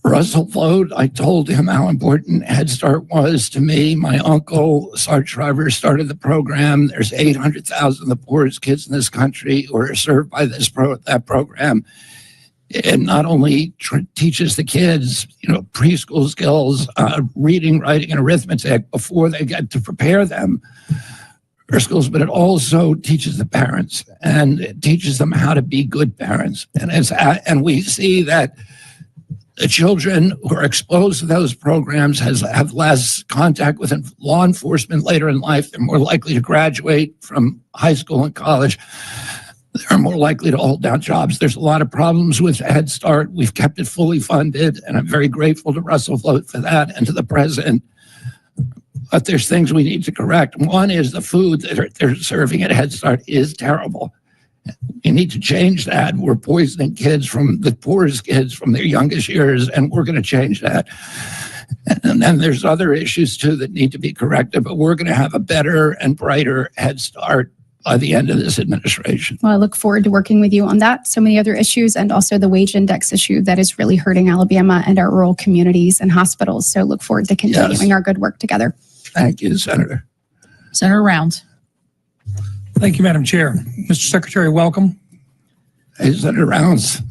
Russell Vought. I told him how important Head Start was to me. My uncle, Sarge Shriver, started the program. There's 800,000 of the poorest kids in this country who are served by that program. It not only teaches the kids, preschool skills, reading, writing, and arithmetic before they get to prepare them for schools, but it also teaches the parents, and it teaches them how to be good parents. And we see that the children who are exposed to those programs have less contact with law enforcement later in life. They're more likely to graduate from high school and college. They're more likely to hold down jobs. There's a lot of problems with Head Start. We've kept it fully funded, and I'm very grateful to Russell Vought for that and to the president. But there's things we need to correct. One is the food that they're serving at Head Start is terrible. We need to change that. We're poisoning kids, from the poorest kids from their youngest years, and we're going to change that. And then there's other issues, too, that need to be corrected, but we're going to have a better and brighter Head Start by the end of this administration. Well, I look forward to working with you on that, so many other issues, and also the wage index issue that is really hurting Alabama and our rural communities and hospitals. So look forward to continuing our good work together. Thank you, Senator. Senator Rounds. Thank you, Madam Chair. Mr. Secretary, welcome. Hey, Senator Rounds.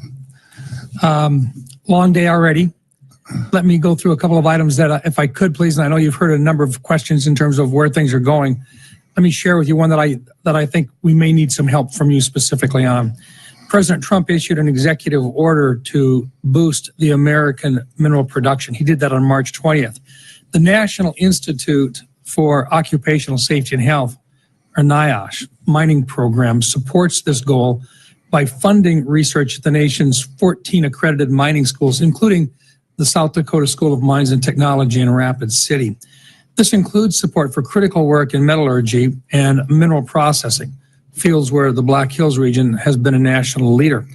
Long day already. Let me go through a couple of items that, if I could, please, and I know you've heard a number of questions in terms of where things are going. Let me share with you one that I think we may need some help from you specifically on. President Trump issued an executive order to boost the American mineral production. He did that on March 20th. The National Institute for Occupational Safety and Health, or NIOSH, mining program supports this goal by funding research at the nation's 14 accredited mining schools, including the South Dakota School of Mines and Technology in Rapid City. This includes support for critical work in metallurgy and mineral processing, fields where the Black Hills region has been a national leader.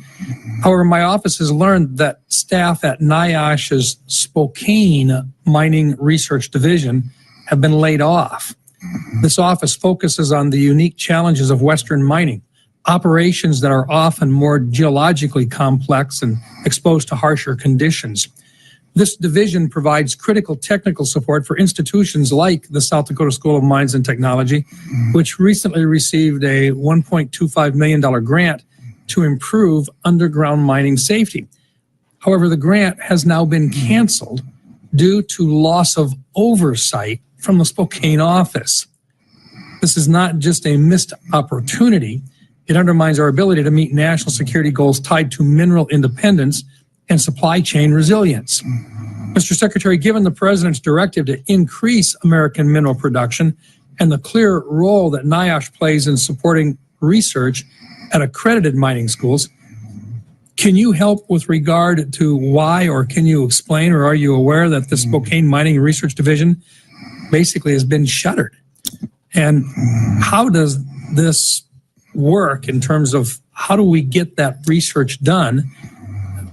However, my office has learned that staff at NIOSH's Spokane Mining Research Division have been laid off. This office focuses on the unique challenges of Western mining, operations that are often more geologically complex and exposed to harsher conditions. This division provides critical technical support for institutions like the South Dakota School of Mines and Technology, which recently received a $1.25 million grant to improve underground mining safety. However, the grant has now been canceled due to loss of oversight from the Spokane office. This is not just a missed opportunity. It undermines our ability to meet national security goals tied to mineral independence and supply chain resilience. Mr. Secretary, given the President's directive to increase American mineral production and the clear role that NIOSH plays in supporting research at accredited mining schools, can you help with regard to why, or can you explain, or are you aware that the Spokane Mining Research Division basically has been shuttered? And how does this work in terms of how do we get that research done,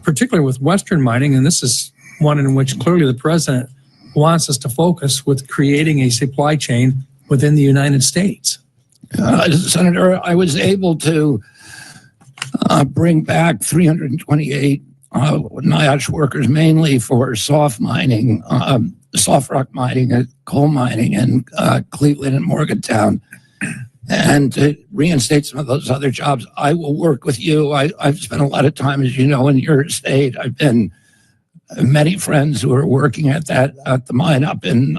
particularly with Western mining? And this is one in which clearly the President wants us to focus with creating a supply chain within the United States. Senator, I was able to bring back 328 NIOSH workers mainly for soft mining, soft rock mining, coal mining in Cleveland and Morgantown. And to reinstate some of those other jobs, I will work with you. I've spent a lot of time, as you know, in your state. I've been many friends who are working at the mine up in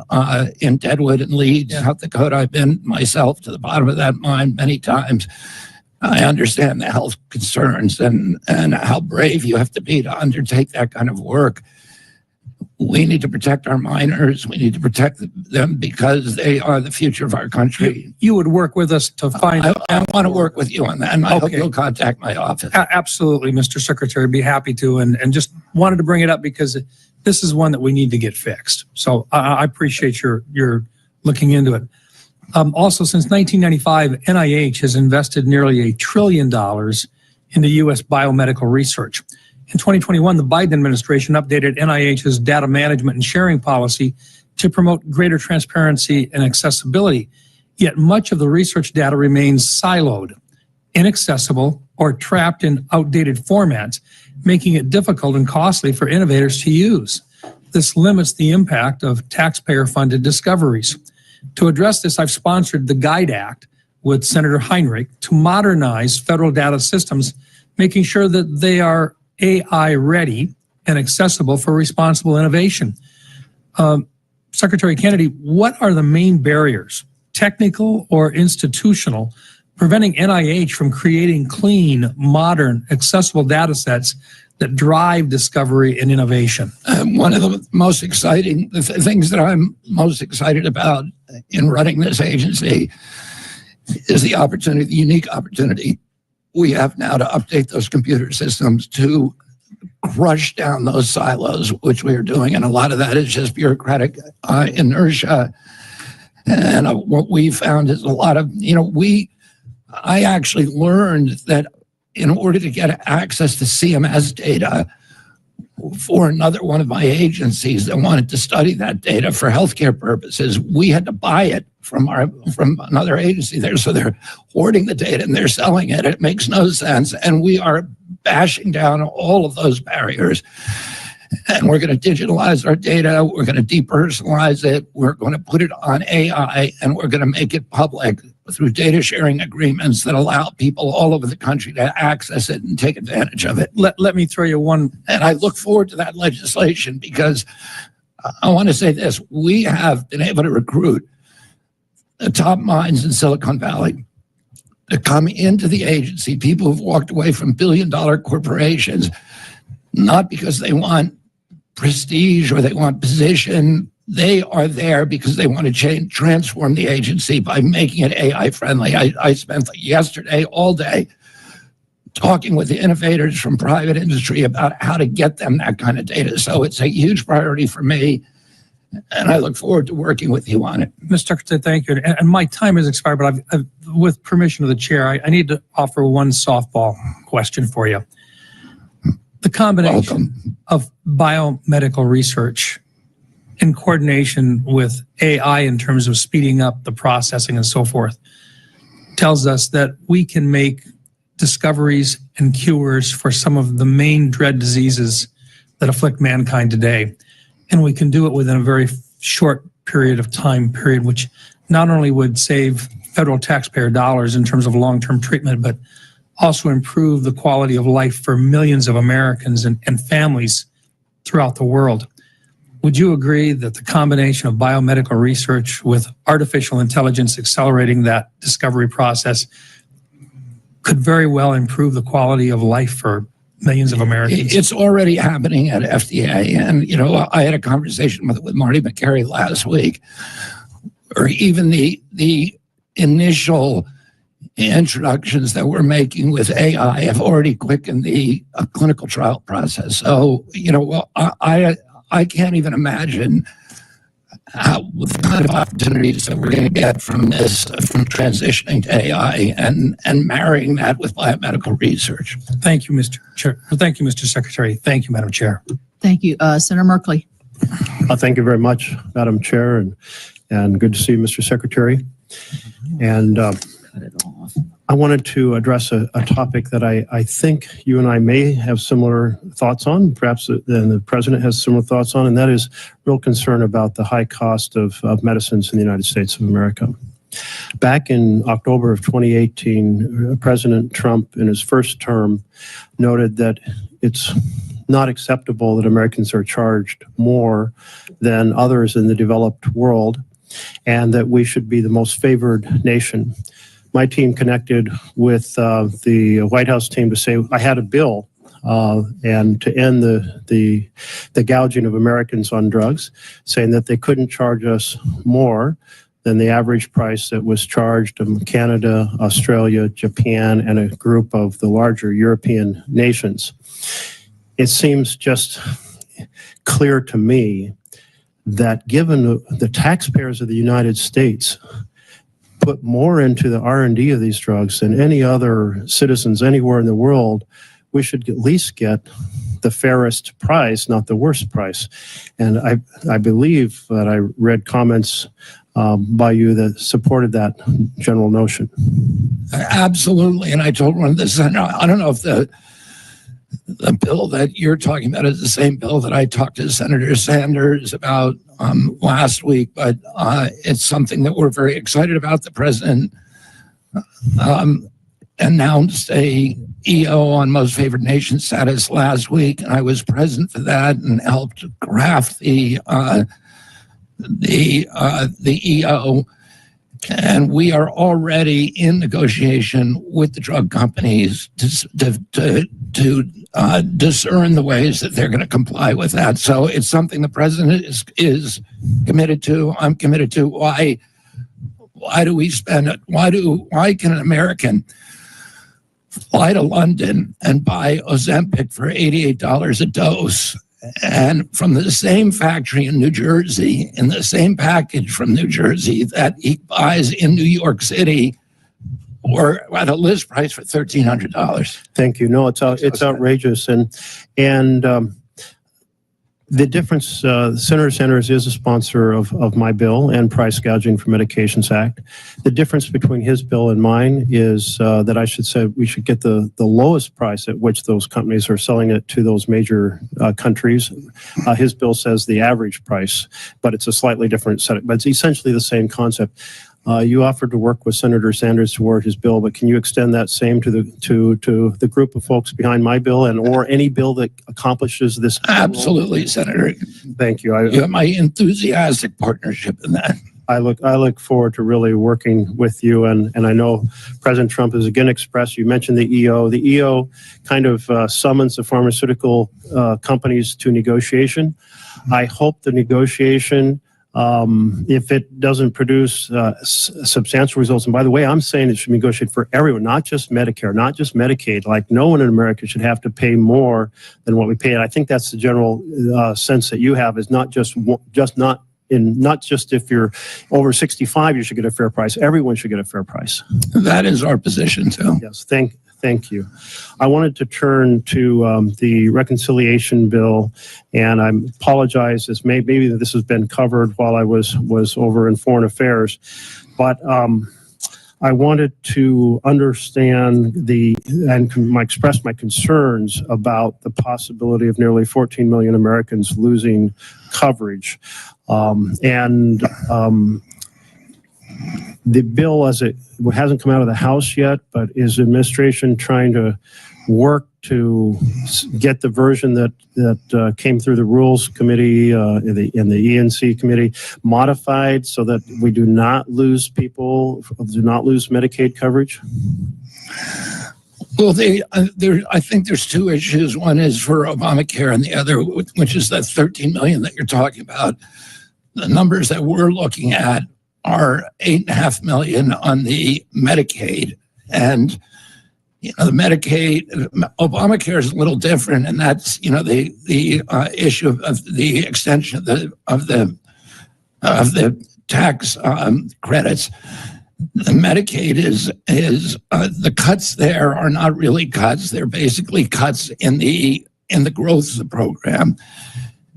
Deadwood and Leeds, South Dakota. I've been myself to the bottom of that mine many times. I understand the health concerns and how brave you have to be to undertake that kind of work. We need to protect our miners. We need to protect them because they are the future of our country. You would work with us to find. I want to work with you on that, and I hope you'll contact my office. Absolutely, Mr. Secretary. Be happy to, and just wanted to bring it up because this is one that we need to get fixed. So I appreciate your looking into it. Also, since 1995, NIH has invested nearly $1 trillion into U.S. biomedical research. In 2021, the Biden administration updated NIH's data management and sharing policy to promote greater transparency and accessibility. Yet much of the research data remains siloed, inaccessible, or trapped in outdated formats, making it difficult and costly for innovators to use. This limits the impact of taxpayer-funded discoveries. To address this, I've sponsored the GUIDE Act with Senator Heinrich to modernize federal data systems, making sure that they are AI ready and accessible for responsible innovation. Secretary Kennedy, what are the main barriers, technical or institutional, preventing NIH from creating clean, modern, accessible data sets that drive discovery and innovation? One of the most exciting things that I'm most excited about in running this agency is the opportunity, the unique opportunity we have now to update those computer systems to crush down those silos, which we are doing. And a lot of that is just bureaucratic inertia. And what we found is a lot of, I actually learned that in order to get access to CMS data for another one of my agencies that wanted to study that data for healthcare purposes, we had to buy it from another agency there. So they're hoarding the data and they're selling it. It makes no sense. And we are bashing down all of those barriers. And we're going to digitalize our data. We're going to depersonalize it. We're going to put it on AI, and we're going to make it public through data sharing agreements that allow people all over the country to access it and take advantage of it. Let me throw you one. And I look forward to that legislation because I want to say this. We have been able to recruit the top minds in Silicon Valley to come into the agency, people who've walked away from billion-dollar corporations, not because they want prestige or they want position. They are there because they want to transform the agency by making it AI friendly. I spent yesterday all day talking with the innovators from private industry about how to get them that kind of data. So it's a huge priority for me, and I look forward to working with you on it. Mr. Secretary, thank you. And my time has expired, but I've with permission of the chair, I need to offer one softball question for you. The combination of biomedical research in coordination with AI in terms of speeding up the processing and so forth tells us that we can make discoveries and cures for some of the main dread diseases that afflict mankind today. And we can do it within a very short period of time period, which not only would save federal taxpayer dollars in terms of long-term treatment, but also improve the quality of life for millions of Americans and families throughout the world. Would you agree that the combination of biomedical research with artificial intelligence accelerating that discovery process could very well improve the quality of life for millions of Americans? It's already happening at FDA. And, I had a conversation with Marty McCary last week, or even the initial introductions that we're making with AI have already quickened the clinical trial process. So, I can't even imagine the kind of opportunities that we're going to get from this, from transitioning to AI and marrying that with biomedical research. Thank you, Mr. Chair. Thank you, Mr. Secretary. Thank you, Madam Chair. Thank you. Senator Merkley. Thank you very much, Madam Chair, and good to see you, Mr. Secretary. And I wanted to address a topic that I think you and I may have similar thoughts on, perhaps the president has similar thoughts on, and that is real concern about the high cost of medicines in the United States of America. Back in October of 2018, President Trump, in his first term, noted that it's not acceptable that Americans are charged more than others in the developed world, and that we should be the most favored nation. My team connected with the White House team to say, I had a bill and to end the gouging of Americans on drugs, saying that they couldn't charge us more than the average price that was charged in Canada, Australia, Japan, and a group of the larger European nations. It seems just clear to me that given the taxpayers of the United States put more into the R&D of these drugs than any other citizens anywhere in the world, we should at least get the fairest price, not the worst price. And I believe that I read comments by you that supported that general notion. Absolutely. And I told one of the senators, I don't know if the bill that you're talking about is the same bill that I talked to Senator Sanders about last week, but it's something that we're very excited about. The president announced a EO on most favored nation status last week, and I was present for that and helped craft the EO. And we are already in negotiation with the drug companies to discern the ways that they're going to comply with that. So it's something the president is committed to. I'm committed to. Why do we spend it? Why can an American fly to London and buy Ozempic for $88 a dose, and from the same factory in New Jersey, in the same package from New Jersey that he buys in New York City, or at a list price for $1,300? Thank you. No, it's outrageous, and the difference. Senator Sanders is a sponsor of my bill and Price Gouging for Medications Act. The difference between his bill and mine is that I should say we should get the lowest price at which those companies are selling it to those major countries. His bill says the average price, but it's a slightly different set. But it's essentially the same concept. You offered to work with Senator Sanders toward his bill, but can you extend that same to the group of folks behind my bill or any bill that accomplishes this? Absolutely, Senator. Thank you. You have my enthusiastic partnership in that. I look forward to really working with you, and I know President Trump has again expressed. You mentioned the EO. The EO kind of summons the pharmaceutical companies to negotiation. I hope the negotiation, if it doesn't produce substantial results, and by the way, I'm saying it should be negotiated for everyone, not just Medicare, not just Medicaid. Like no one in America should have to pay more than what we pay. And I think that's the general sense that you have, is not just if you're over 65, you should get a fair price. Everyone should get a fair price. That is our position too. Yes, thank you. I wanted to turn to the reconciliation bill, and I apologize as maybe this has been covered while I was over in foreign affairs, but I wanted to understand express my concerns about the possibility of nearly 14 million Americans losing coverage. The bill, as it hasn't come out of the House yet, but is the administration trying to work to get the version that came through the Rules Committee in the ENC Committee modified so that we do not lose Medicaid coverage? Well, I think there's two issues. One is for Obamacare, and the other, which is that 13 million that you're talking about. The numbers that we're looking at are 8.5 million on the Medicaid, and the Medicaid, Obamacare is a little different, and that's the issue of the extension of the tax credits. The Medicaid is the cuts there are not really cuts; they're basically cuts in the growth of the program.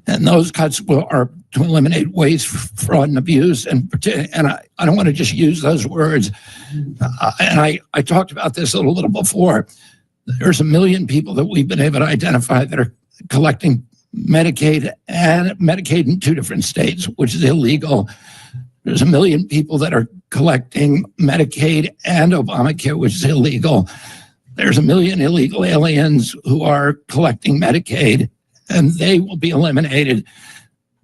And those cuts are to eliminate waste, fraud, and abuse. And I don't want to just use those words. And I talked about this a little before. There's 1 million people that we've been able to identify that are collecting Medicaid in 2 different states, which is illegal. There's 1 million people that are collecting Medicaid and Obamacare, which is illegal. There's 1 million illegal aliens who are collecting Medicaid, and they will be eliminated.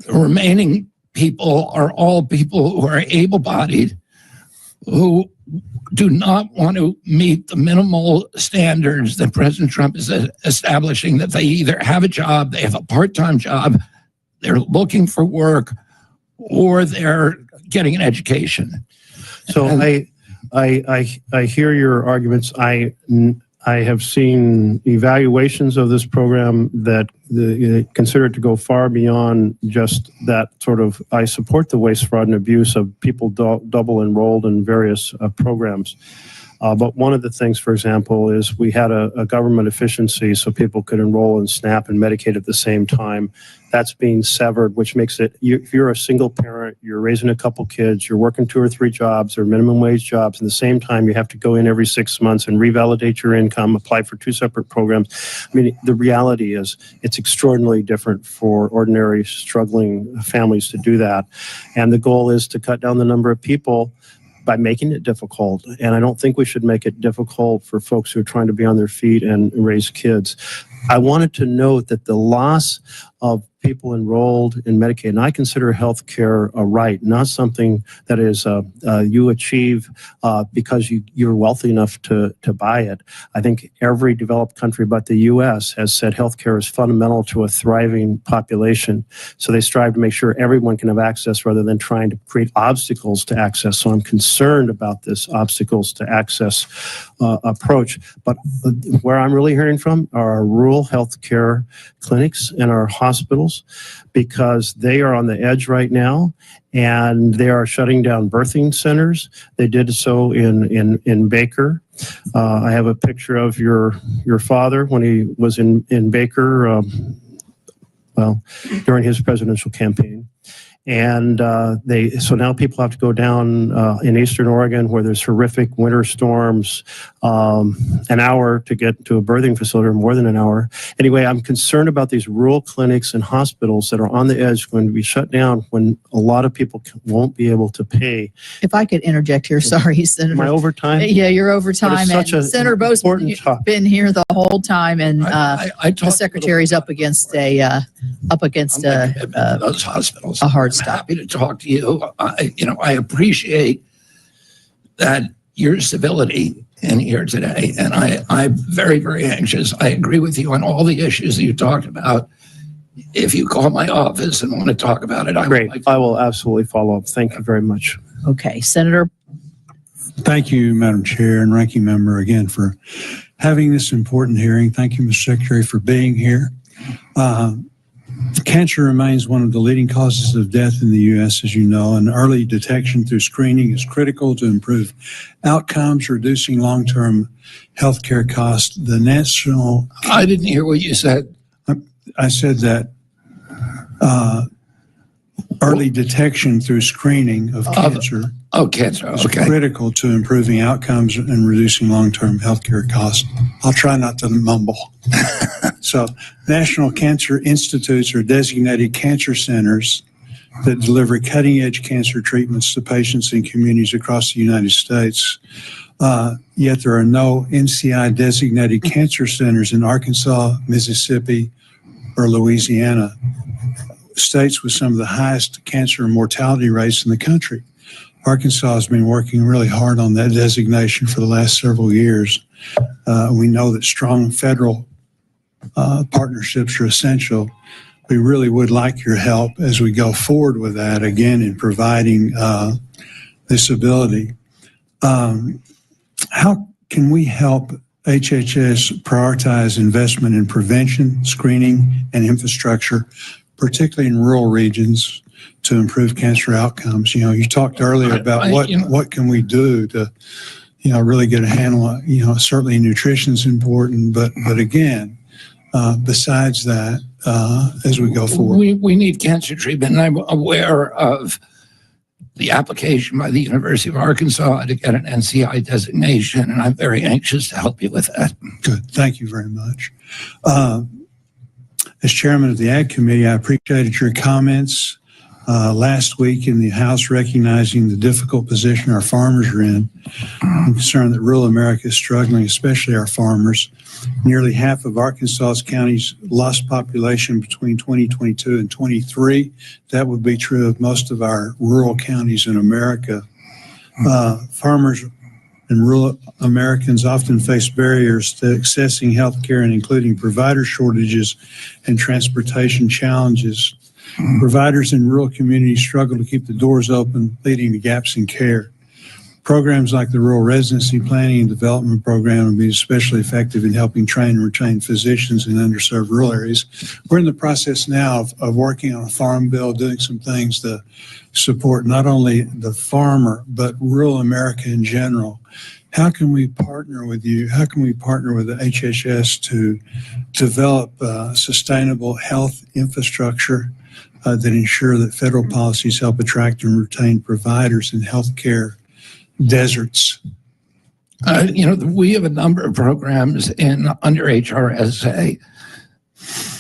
The remaining people are all people who are able-bodied, who do not want to meet the minimal standards that President Trump is establishing, that they either have a job, they have a part-time job, they're looking for work, or they're getting an education. So I hear your arguments. I have seen evaluations of this program that consider it to go far beyond just that sort of, I support the waste, fraud, and abuse of people double enrolled in various programs. But one of the things, for example, is we had a government efficiency so people could enroll in SNAP and Medicaid at the same time. That's being severed, which makes it, if you're a single parent, you're raising a couple kids, you're working 2 or 3 jobs or minimum wage jobs, at the same time you have to go in every 6 months and revalidate your income, apply for 2 separate programs. I mean, the reality is it's extraordinarily different for ordinary struggling families to do that. And the goal is to cut down the number of people by making it difficult. And I don't think we should make it difficult for folks who are trying to be on their feet and raise kids. I wanted to note that the loss of people enrolled in Medicaid, and I consider health care a right, not something that is you achieve because you're wealthy enough to buy it. I think every developed country but the U.S. has said health care is fundamental to a thriving population. So they strive to make sure everyone can have access rather than trying to create obstacles to access. So I'm concerned about this obstacles to access approach. But where I'm really hearing from are our rural health care clinics and our hospitals, because they are on the edge right now and they are shutting down birthing centers. They did so in Baker. I have a picture of your father when he was in Baker, during his presidential campaign. And so now people have to go down in Eastern Oregon where there's horrific winter storms, an hour to get to a birthing facility, or more than an hour. Anyway, I'm concerned about these rural clinics and hospitals that are on the edge when we shut down, when a lot of people won't be able to pay. If I could interject here, sorry, Senator. My overtime? Yeah, your overtime. Such And Senator Bo's been here the whole time, and the Secretary's up against those hospitals. A hard I'm stop. happy to talk to you. I appreciate that your civility in here today, and I'm very, very anxious. I agree with you on all the issues that you talked about. If you call my office and want to talk about it, I will absolutely follow up. Thank you very much. Okay, Senator. Thank you, Madam Chair and Ranking Member, again for having this important hearing. Thank you, Mr. Secretary, for being here. Cancer remains one of the leading causes of death in the U.S., as you know, and early detection through screening is critical to improve outcomes, reducing long-term health care costs. The national... I didn't hear what you said. I said that early detection through screening of cancer is critical to improving outcomes and reducing long-term health care costs. I'll try not to mumble. So National Cancer Institutes are designated cancer centers that deliver cutting-edge cancer treatments to patients in communities across the United States. Yet there are no NCI-designated cancer centers in Arkansas, Mississippi, or Louisiana, states with some of the highest cancer and mortality rates in the country. Arkansas has been working really hard on that designation for the last several years. We know that strong federal partnerships are essential. We really would like your help as we go forward with that, again, in providing this ability. How can we help HHS prioritize investment in prevention, screening, and infrastructure, particularly in rural regions, to improve cancer outcomes? You know, you talked earlier about what can we do to, really get a handle on, certainly nutrition is important, but again, besides that, as we go forward. We need cancer treatment, and I'm aware of the application by the University of Arkansas to get an NCI designation, and I'm very anxious to help you with that. Good. Thank you very much. As chairman of the Ag Committee, I appreciated your comments last week in the House recognizing the difficult position our farmers are in. I'm concerned that rural America is struggling, especially our farmers. Nearly half of Arkansas's counties lost population between 2022 and 23. That would be true of most of our rural counties in America. Farmers and rural Americans often face barriers to accessing health care and including provider shortages and transportation challenges. Providers in rural communities struggle to keep the doors open, leading to gaps in care. Programs like the Rural Residency Planning and Development Program will be especially effective in helping train and retain physicians in underserved rural areas. We're in the process now of working on a farm bill, doing some things to support not only the farmer, but rural America in general. How can we partner with you? How can we partner with the HHS to develop sustainable health infrastructure that ensure that federal policies help attract and retain providers in healthcare deserts? We have a number of programs under HRSA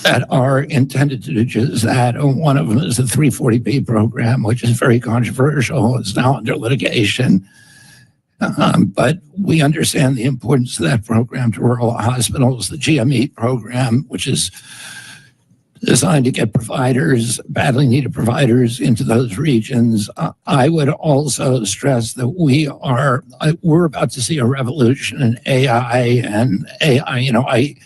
that are intended to do just that. One of them is the 340B program, which is very controversial. It's now under litigation. But we understand the importance of that program to rural hospitals. The GME program, which is designed to get providers, badly needed providers, into those regions. I would also stress that we're about to see a revolution in AI, and AI.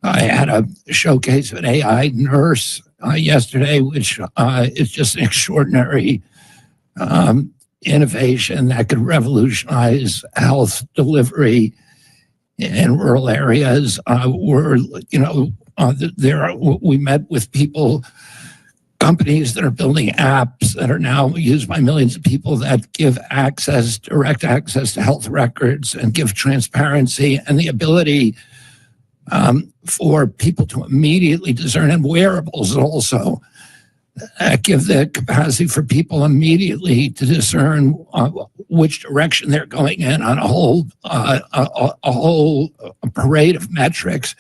I had a showcase of an AI nurse yesterday, which is just an extraordinary innovation that could revolutionize health delivery in rural areas. We met with companies that are building apps that are now used by millions of people that give direct access to health records and give transparency and the ability for people to immediately discern, and wearables also give the capacity for people immediately to discern which direction they're going in on a whole parade of metrics.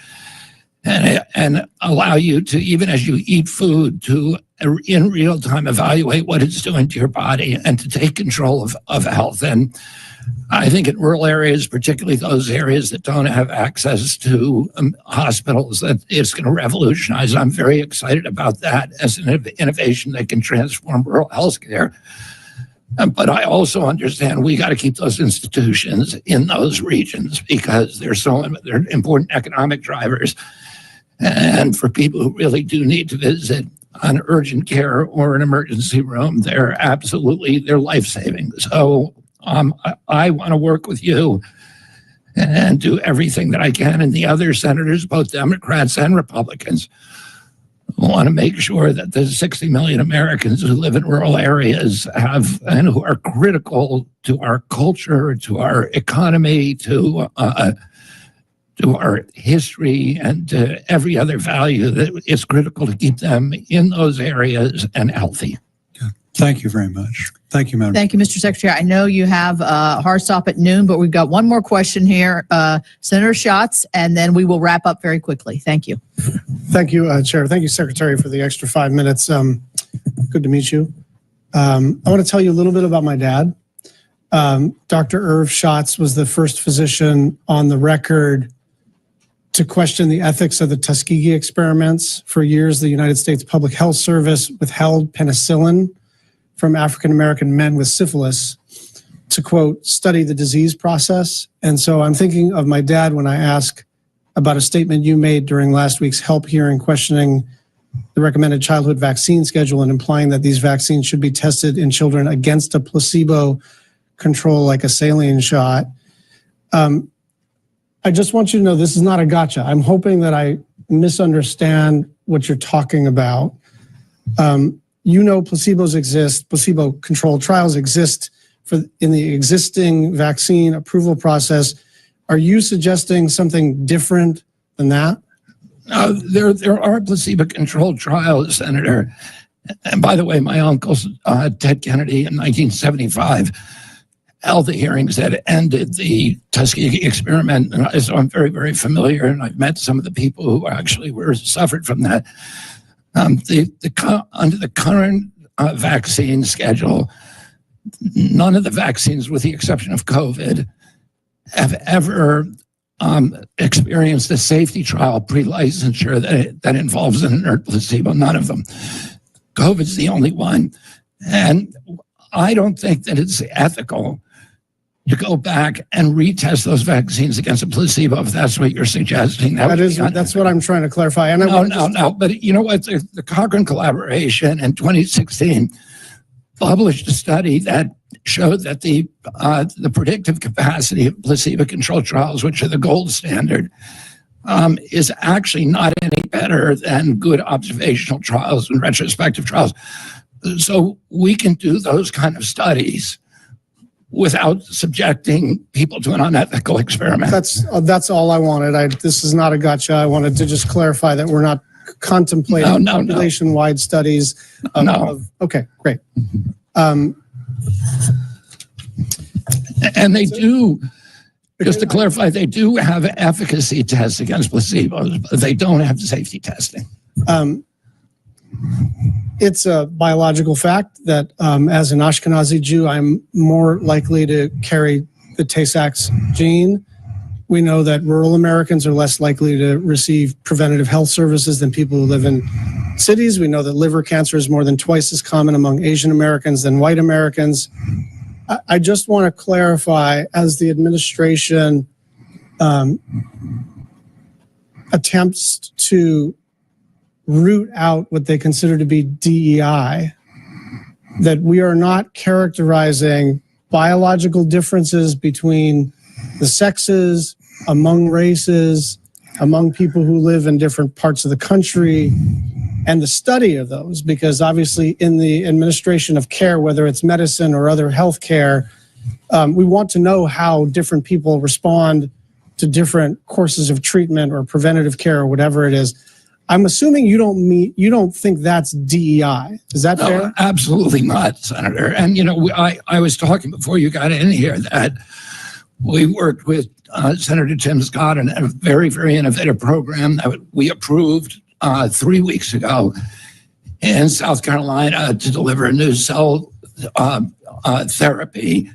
And allow you to, even as you eat food, to in real time evaluate what it's doing to your body and to take control of health. And I think in rural areas, particularly those areas that don't have access to hospitals, that it's going to revolutionize. I'm very excited about that as an innovation that can transform rural healthcare. But I also understand we got to keep those institutions in those regions because they're important economic drivers. And for people who really do need to visit an urgent care or an emergency room, they're life-saving. So I want to work with you and do everything that I can. And the other senators, both Democrats and Republicans, want to make sure that the 60 million Americans who live in rural areas and who are critical to our culture, to our economy, to our history, and to every other value, that it's critical to keep them in those areas and healthy. Thank you very much. Thank you, Madam. Thank you, Mr. Secretary. I know you have a hard stop at noon, but we've got one more question here. Senator Schatz, and then we will wrap up very quickly. Thank you. Thank you, Chair. Thank you, Secretary, for the extra 5 minutes. Good to meet you. I want to tell you a little bit about my dad. Dr. Irv Schatz was the first physician on the record to question the ethics of the Tuskegee experiments. For years, the United States Public Health Service withheld penicillin from African-American men with syphilis to, quote, study the disease process. And so I'm thinking of my dad when I ask about a statement you made during last week's HELP hearing questioning the recommended childhood vaccine schedule and implying that these vaccines should be tested in children against a placebo control like a saline shot. I just want you to know this is not a gotcha. I'm hoping that I misunderstand what you're talking about. Placebos exist, placebo-controlled trials exist in the existing vaccine approval process. Are you suggesting something different than that? There are placebo-controlled trials, Senator. And by the way, my uncle, Ted Kennedy, in 1975, held the hearings that ended the Tuskegee experiment. And so I'm very, very familiar, and I've met some of the people who actually suffered from that. Under the current vaccine schedule, none of the vaccines, with the exception of COVID, have ever experienced a safety trial pre-licensure that involves an inert placebo. None of them. COVID's the only one. And I don't think that it's ethical to go back and retest those vaccines against a placebo, if that's what you're suggesting. That's what I'm trying to clarify. And No. But you know what? The Cochrane collaboration in 2016 published a study that showed that the predictive capacity of placebo-controlled trials, which are the gold standard, is actually not any better than good observational trials and retrospective trials. So we can do those kind of studies without subjecting people to an unethical experiment. That's all I wanted. This is not a gotcha. I wanted to just clarify that we're not contemplating population-wide studies. Okay, great. And they do, just to clarify, they do have efficacy tests against placebos, but they don't have safety testing. It's a biological fact that as an Ashkenazi Jew, I'm more likely to carry the Tay-Sachs gene. We know that rural Americans are less likely to receive preventative health services than people who live in cities. We know that liver cancer is more than twice as common among Asian Americans than white Americans. I just want to clarify, as the administration attempts to root out what they consider to be DEI, that we are not characterizing biological differences between the sexes, among races, among people who live in different parts of the country, and the study of those, because obviously in the administration of care, whether it's medicine or other health care, we want to know how different people respond to different courses of treatment or preventative care or whatever it is. I'm assuming you don't think that's DEI. Is that fair? No, absolutely not, Senator. And, you know, I was talking before you got in here that we worked with Senator Tim Scott on a very, very innovative program that we approved 3 weeks ago in South Carolina to deliver a new cell therapy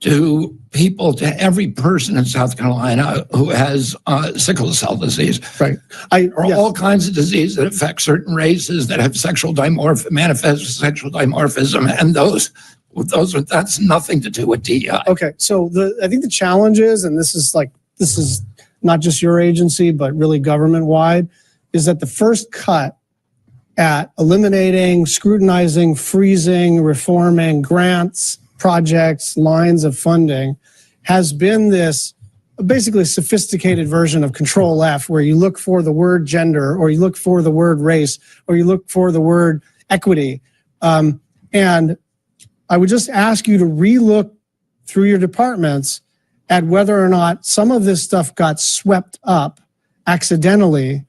to people, to every person in South Carolina who has sickle cell disease. Right. There are all kinds of diseases that affect certain races that have manifest sexual dimorphism, and that's nothing to do with DEI. Okay, so I think the challenge is, and this is not just your agency, but really government-wide, is that the first cut at eliminating, scrutinizing, freezing, reforming grants, projects, lines of funding has been this basically sophisticated version of Control F, where you look for the word gender, or you look for the word race, or you look for the word equity. And I would just ask you to relook through your departments at whether or not some of this stuff got swept up accidentally.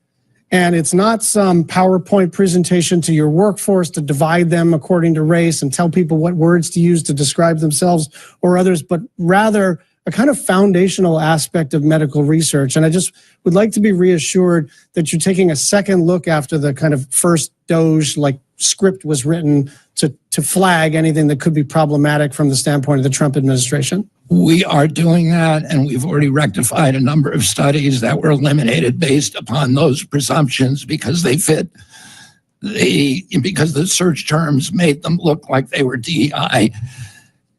And it's not some PowerPoint presentation to your workforce to divide them according to race and tell people what words to use to describe themselves or others, but rather a kind of foundational aspect of medical research. And I just would like to be reassured that you're taking a second look after the kind of first Doge script was written to flag anything that could be problematic from the standpoint of the Trump administration. We are doing that, and we've already rectified a number of studies that were eliminated based upon those presumptions because they fit because the search terms made them look like they were DEI.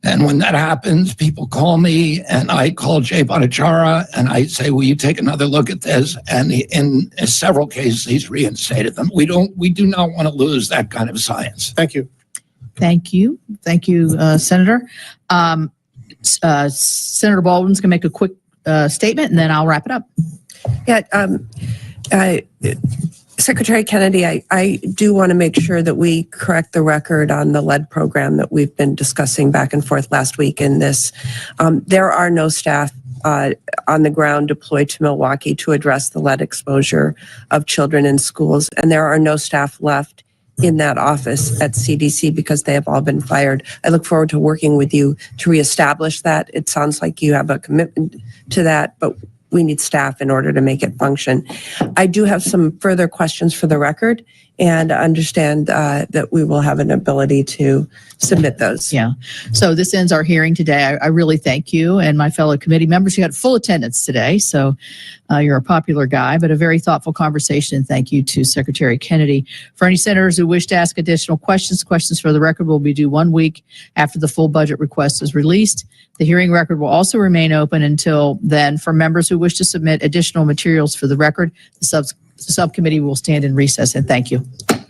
And when that happens, people call me, and I call Jay Bhattacharya, and I say, will you take another look at this? And in several cases, he's reinstated them. We do not want to lose that kind of science. Thank you. Thank you. Thank you, Senator. Senator Baldwin's going to make a quick statement, and then I'll wrap it up. Yeah, Secretary Kennedy, I do want to make sure that we correct the record on the lead program that we've been discussing back and forth last week in this. There are no staff on the ground deployed to Milwaukee to address the lead exposure of children in schools. And there are no staff left in that office at CDC because they have all been fired. I look forward to working with you to reestablish that. It sounds like you have a commitment to that, but we need staff in order to make it function. I do have some further questions for the record and understand that we will have an ability to submit those. Yeah. So this ends our hearing today. I really thank you and my fellow committee members. You had full attendance today, so you're a popular guy, but a very thoughtful conversation. Thank you to Secretary Kennedy. For any senators who wish to ask additional questions for the record will be due 1 week after the full budget request is released. The hearing record will also remain open until then. For members who wish to submit additional materials for the record, the subcommittee will stand in recess, and thank you.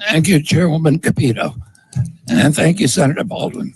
Thank you, Chairwoman Capito. And thank you, Senator Baldwin.